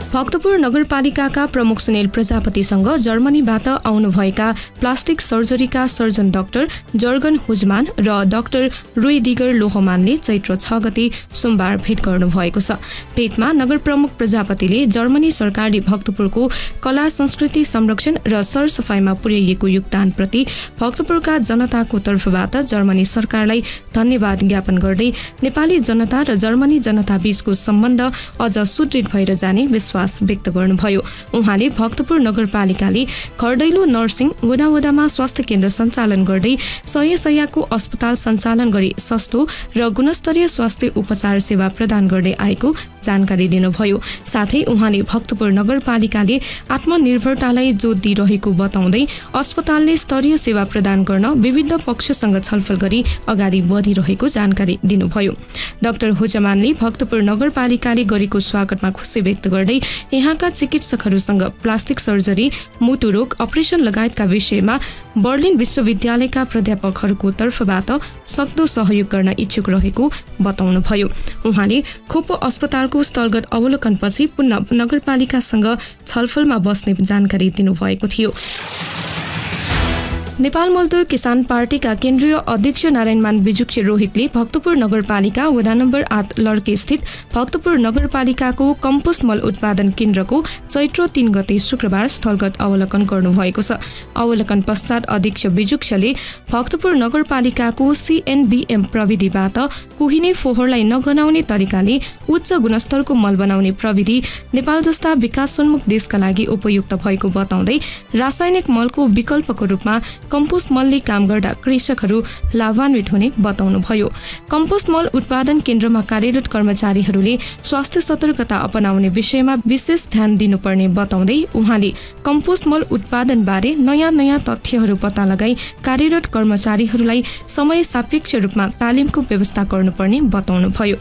भक्तपुर नगरपालिकाका प्रमुख सुनिल प्रजापतिसँग जर्मनीबाट आउनुभएका प्लास्टिक सर्जरीका सर्जन डाक्टर जर्गन हुजमान र डाक्टर रुइडिगर लोहमानले चैत्र 6 गते सोमबार भेट गर्नुभएको छ। भेटमा नगर प्रमुख प्रजापतिले जर्मनी सरकारले भक्तपुरको कला संस्कृति संरक्षण र सरसफाइमा पुर्याइएको योगदानप्रति भक्तपुरका जनताको तर्फबाट जर्मनी सरकारलाई धन्यवाद ज्ञापन गर्दै नेपाली जनता र जर्मनी जनता बीचको सम्बन्ध अझ सुदृढ भएर जाने विश्वास व्यक्त गर्नुभयो। उहाँले भक्तपुर नगरपालिकाले खरदैलो नर्सिङ वडामा स्वास्थ्य केन्द्र सञ्चालन गर्दै 100 शय्याको अस्पताल सञ्चालन गरी सस्तो र गुणस्तरीय स्वास्थ्य उपचार सेवा प्रदान गर्दै आएको जानकारी दिनुभयो। साथै उहाँले भक्तपुर नगरपालिकाले आत्मनिर्भरतालाई जोड दिइरहेको बताउँदै अस्पतालले स्तरीय सेवा प्रदान गर्न विविध पक्षसँग छलफल गरी अगाडि बढिरहेको जानकारी दिनुभयो। डाक्टर हुजमानले भक्तपुर नगरपालिकाले गरेको स्वागतमा खुसी व्यक्त गर्दै यहाँका चिकित्सकहरूसँग प्लास्टिक सर्जरी, मुटु रोग, अपरेसन लगायतका विषयमा बर्लिन विश्वविद्यालयका प्राध्यापकहरूको तर्फबाट सक्दो सहयोग गर्न इच्छुक रहेको बताउनुभयो। उहाँले खोपो अस्पतालको स्थलगत अवलोकनपछि पुनः नगरपालिकासँग छलफलमा बस्ने जानकारी दिनुभएको थियो। नेपाल मजदुर किसान पार्टीका केन्द्रीय अध्यक्ष नारायणमान बिजुक्से रोहितले भक्तपुर नगरपालिका वडा नम्बर 8 लड्के स्थित भक्तपुर नगरपालिकाको कम्पोस्ट मल उत्पादन केन्द्रको चैत्र 3 गते शुक्रबार स्थलगत अवलोकन गर्नुभएको छ। अवलोकन पश्चात अध्यक्ष बिजुक्सेले भक्तपुर नगरपालिकाको CNBM प्रविधिबाट कुहिने फोहोरलाई नगनाउने तरिकाले उच्च गुणस्तरको मल बनाउने प्रविधि नेपाल जस्ता विकासोन्मुख देशका लागि उपयुक्त भएको बताउँदै रासायनिक मलको विकल्पको रूपमा कम्पोस्ट मलले काम गर्दा कृषकहरू लाभान्वित हुने बताउनुभयो। कम्पोस्ट मल उत्पादन केन्द्रमा कार्यरत कर्मचारीहरूले स्वास्थ्य सतर्कता अपनाउने विषयमा विशेष ध्यान दिनुपर्ने बताउँदै उहाँले कम्पोस्ट मल उत्पादन बारे नयाँ तथ्यहरू पत्ता लगाई कार्यरत कर्मचारीहरूलाई समय सापेक्ष रूपमा तालिमको व्यवस्था गर्नुपर्ने बताउनुभयो।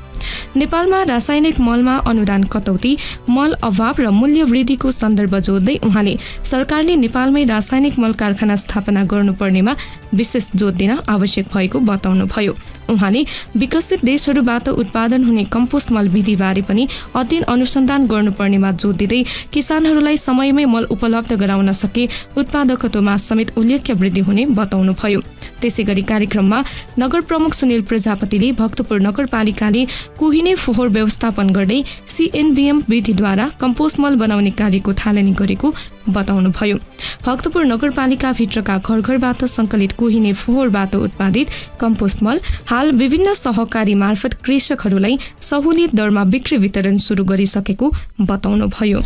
नेपालमा रासायनिक मलमा अनुदान कटौती, मल अभाव र मूल्य वृद्धिको सन्दर्भ जोड्दै उहाँले सरकारले नेपालमै रासायनिक मल कारखाना स्थापना गर्नुपर्नेमा विशेष जोड दिन आवश्यक भएको बताउनुभयो। उहाँले विकसित देशहरूबाट उत्पादन हुने कम्पोस्ट मल विधिबारे पनि अध्ययन अनुसन्धान गर्नुपर्नेमा जोड दिँदै किसानहरूलाई समयमै मल उपलब्ध गराउन सके उत्पादकत्वमा समेत उल्लेख्य वृद्धि हुने बताउनुभयो। त्यसैगरी कार्यक्रममा नगर प्रमुख सुनिल प्रजापतिले भक्तपुर नगरपालिकाले कुहिने फोहोर व्यवस्थापन गर्दै CNBM विधिद्वारा कम्पोस्ट मल बनाउने कार्यको थालनी गरेको बताउनुभयो। भक्तपुर नगरपालिका भित्रका घर घरबाट संकलित कुहिने फोहोरबाट उत्पादित कम्पोस्ट मल हाल विभिन्न सहकारी मार्फत कृषकहरूलाई सहुलियत दरमा बिक्री वितरण सुरु गरिसकेको बताउनुभयो।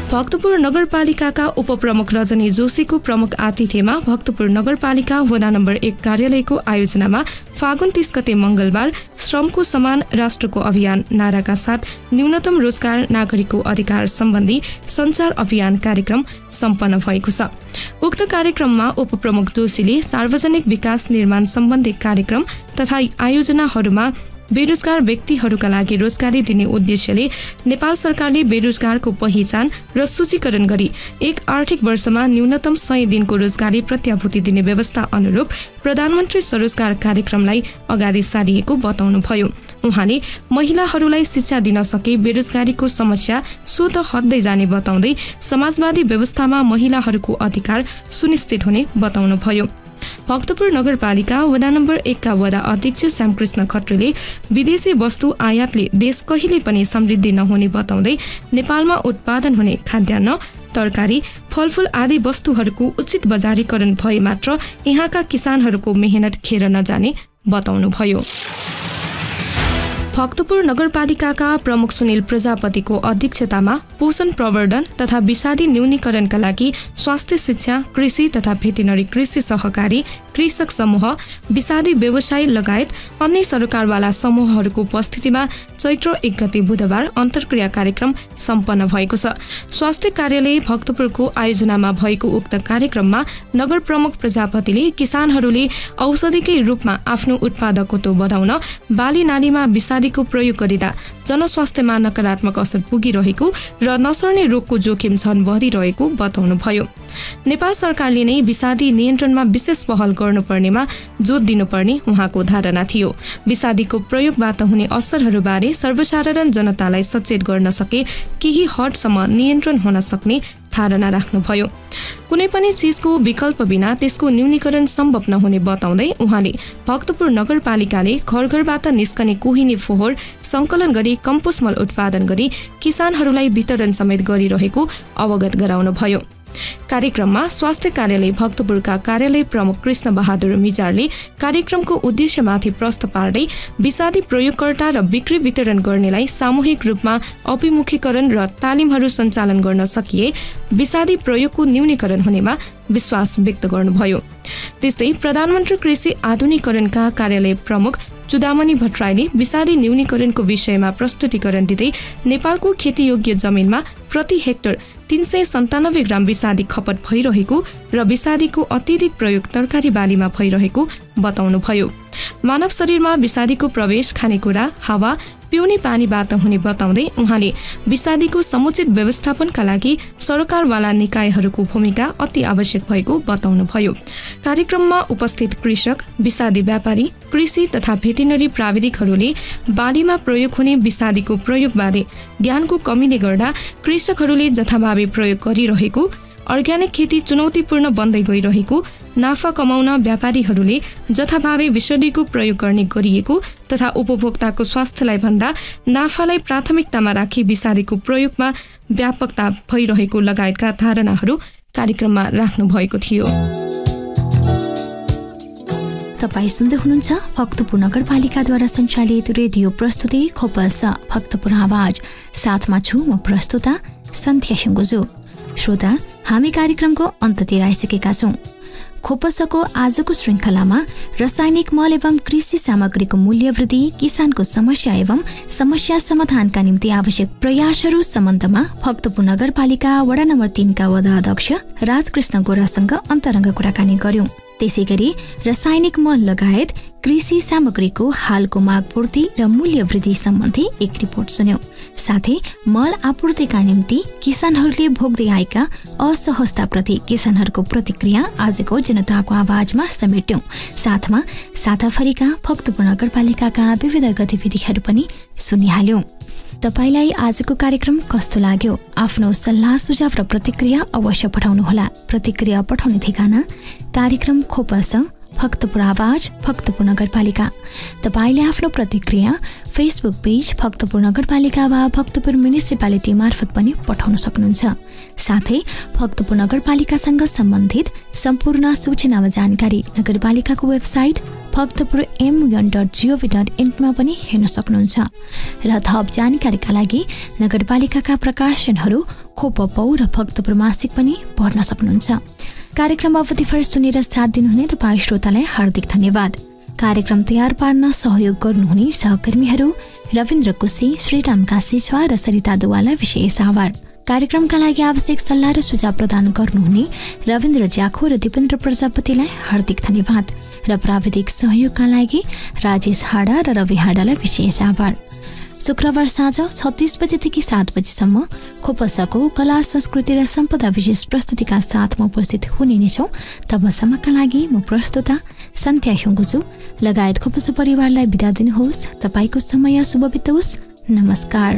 भक्तपुर नगरपालिकाका उपप्रमुख रजनी जोशीको प्रमुख आतिथ्यमा भक्तपुर नगरपालिका वडा नम्बर 1 कार्यालयको आयोजनामा फागुन 30 गते मंगलबार श्रमको समान राष्ट्रको अभियान नाराका साथ न्यूनतम रोजगार नागरिकको अधिकार सम्बन्धी सञ्चार अभियान कार्यक्रम सम्पन्न भएको छ। उक्त कार्यक्रममा उपप्रमुख जोशीले सार्वजनिक विकास निर्माण सम्बन्धी कार्यक्रम तथा आयोजनाहरूमा बेरोजगार व्यक्तिहरूका लागि रोजगारी दिने उद्देश्यले नेपाल सरकारले बेरोजगारको पहिचान र सूचीकरण गरी एक आर्थिक वर्षमा न्यूनतम 100 दिनको रोजगारी प्रत्याभूति दिने व्यवस्था अनुरूप प्रधानमन्त्री स्वरोजगार कार्यक्रमलाई अगाडि सारिएको बताउनुभयो। उहाँले महिलाहरूलाई शिक्षा दिन सके बेरोजगारीको समस्या स्वत हट्दै जाने बताउँदै समाजवादी व्यवस्थामा महिलाहरूको अधिकार सुनिश्चित हुने बताउनुभयो। भक्तपुर नगरपालिका वडा नम्बर 1 का वडा अध्यक्ष श्यामकृष्ण खत्रीले विदेशी वस्तु आयातले देश कहिले पनि समृद्धि नहुने बताउँदै नेपालमा उत्पादन हुने खाद्यान्न, तरकारी, फलफूल आदि वस्तुहरूको उचित बजारीकरण भए मात्र यहाँका किसानहरूको मेहनत खेर नजाने बताउनुभयो। भक्तपुर नगरपालिकाका प्रमुख सुनिल प्रजापतिको अध्यक्षतामा पोषण प्रवर्धन तथा विषादी न्यूनीकरणका लागि स्वास्थ्य शिक्षा, कृषि तथा भेटेनरी कृषि सहकारी, कृषक समूह, विषादी व्यवसाय लगायत अन्य सरकारवाला समूहहरूको उपस्थितिमा चैत्र 1 गते बुधबार अन्तर्क्रिया कार्यक्रम सम्पन्न भएको छ। स्वास्थ्य कार्यालय भक्तपुरको आयोजनामा भएको उक्त कार्यक्रममा नगर प्रमुख प्रजापतिले किसानहरूले औषधिकै रूपमा आफ्नो उत्पादकत्व बढाउन बाली नालीमा विषादीको प्रयोग गरिँदा जनस्वास्थ्यमा नकारात्मक असर पुगिरहेको र नसर्ने रोगको जोखिम झन बढिरहेको बताउनुभयो। नेपाल सरकारले नै विषादी नियन्त्रणमा विशेष पहल गर्नुपर्नेमा जोड दिनुपर्ने उहाँको धारणा थियो। विषादीको प्रयोगबाट हुने असरहरूबारे सर्वसाधारण जनतालाई सचेत गर्न सके केही हदसम्म नियन्त्रण हुन सक्ने धारणा राख्नुभयो। कुनै पनि चीजको विकल्प बिना त्यसको न्यूनीकरण सम्भव नहुने बताउँदै उहाँले भक्तपुर नगरपालिकाले घर घरबाट निस्कने कुहिने फोहोर संकलन गरी कम्पोस्ट मल उत्पादन गरी किसानहरूलाई वितरण समेत गरिरहेको अवगत गराउनुभयो। कार्यक्रममा स्वास्थ्य कार्यालय भक्तपुरका कार्यालय प्रमुख कृष्ण बहादुर मिजारले कार्यक्रमको उद्देश्यमाथि प्रश्न पार्दै विषादी प्रयोगकर्ता र बिक्री वितरण गर्नेलाई सामूहिक रूपमा अभिमुखीकरण र तालिमहरू सञ्चालन गर्न सकिए विषादी प्रयोगको न्यूनीकरण हुनेमा विश्वास व्यक्त गर्नुभयो। त्यस्तै प्रधानमन्त्री कृषि आधुनिकीकरणका कार्यालय प्रमुख चुडामणि भट्टराईले विषादी न्यूनीकरणको विषयमा प्रस्तुतिकरण दिँदै नेपालको खेतीयोग्य जमिनमा प्रति हेक्टर 397 ग्राम विषादी खपत भइरहेको र विषादीको अत्यधिक प्रयोग तरकारी बालीमा भइरहेको बताउनुभयो। मानव शरीरमा विषादीको प्रवेश खानेकुरा, हावा, पिउने पानीबाट हुने बताउँदै उहाँले विषादीको समुचित व्यवस्थापनका लागि सरकारवाला निकायहरूको भूमिका अति आवश्यक भएको बताउनुभयो। कार्यक्रममा उपस्थित कृषक, विषादी व्यापारी, कृषि तथा भेटेनरी प्राविधिकहरूले बालीमा प्रयोग हुने विषादीको प्रयोगबारे ज्ञानको कमीले गर्दा कृषकहरूले जथाभावी प्रयोग गरिरहेको, अर्ग्यानिक खेती चुनौतीपूर्ण बन्दै गइरहेको, नाफा कमाउन व्यापारीहरूले जथाभावी विषादीको प्रयोग गर्ने गरिएको तथा उपभोक्ताको स्वास्थ्यलाई भन्दा नाफालाई प्राथमिकतामा राखी विषादीको प्रयोगमा व्यापकता भइरहेको लगायतका धारणाहरू कार्यक्रममा राख्नु भएको थियो। तपाईँ सुन्दै हुनुहुन्छ भक्तपुर नगरपालिकाद्वारा सञ्चालित रेडियो प्रस्तुति खोपस भक्तपुर आवाज। साथमा छु म प्रस्तुता सन्ध्या सुङ्गोजो। श्रोता, हामी कार्यक्रमको अन्ततिर आइसकेका छौँ। खोपसको आजको श्रृङ्खलामा रासायनिक मल एवं कृषि सामग्रीको मूल्य वृद्धि, किसानको समस्या एवं समस्या समाधानका निम्ति आवश्यक प्रयासहरू सम्बन्धमा भक्तपुर नगरपालिका वडा नम्बर 3 का वडा अध्यक्ष राजकृष्ण गोरासँग अन्तरङ्ग कुराकानी गर्यौं। त्यसैगरी रासायनिक मल लगायत कृषि सामग्रीको हालको माग पूर्ति र मूल्य वृद्धि सम्बन्धी एक रिपोर्ट सुन्यौं। साथै मल आपूर्तिका निम्ति किसानहरूले भोग्दै आएका असहजताप्रति किसानहरूको प्रतिक्रिया आजको जनताको आवाजमा समेट्यौं। साथमा साताफरीका भक्तपुर नगरपालिकाका विविध गतिविधिहरू पनि सुनिहाल्यौं। तपाईलाई आजको कार्यक्रम कस्तो लाग्यो? आफ्नो सल्लाह सुझाव र प्रतिक्रिया अवश्य पठाउनुहोला। प्रतिक्रिया पठाउने ठेगाना कार्यक्रम खोपस भक्तपुर आवाज भक्तपुर नगरपालिका। तपाईले आफ्नो प्रतिक्रिया फेसबुक पेज भक्तपुर नगरपालिका वा भक्तपुर म्युनिसिपालिटी मार्फत पनि पठाउन सक्नुहुन्छ। साथै भक्तपुर नगरपालिकासँग सम्बन्धित सम्पूर्ण सूचना वा जानकारी नगरपालिकाको वेबसाइट bhaktapurm1.gov.in मा पनि हेर्न सक्नुहुन्छ। र थप जानकारीका लागि नगरपालिकाका प्रकाशनहरू खोपपौ र भक्तपुर मासिक पनि पढ्न सक्नुहुन्छ। कार्यक्रम अवधिभर सुनेर साथ दिनुहुने तपाईँ श्रोतालाई हार्दिक धन्यवाद। कार्यक्रम तयार पार्न सहयोग गर्नुहुने सहकर्मीहरू रविन्द्र कुसी, श्रीराम काशीछ्वा र सरिता दुवालाई विशेष आभार। कार्यक्रमका लागि आवश्यक सल्लाह र सुझाव प्रदान गर्नुहुने रविन्द्र ज्याखो र दिपेन्द्र प्रजापतिलाई हार्दिक धन्यवाद र प्राविधिक सहयोगका लागि राजेश हाडा र रवि हाडालाई विशेष आभार। शुक्रबार साँझ 36 बजेदेखि 7 बजेसम्म खोपसाको कला संस्कृति र सम्पदा विशेष प्रस्तुतिका साथमा उपस्थित हुने नै छौँ। तबसम्मका लागि म प्रस्तुता सन्ध्या ह्युङ्गुजु लगायत खोपसा परिवारलाई बिदा दिनुहोस्। तपाईँको समय शुभ बितोस्। नमस्कार।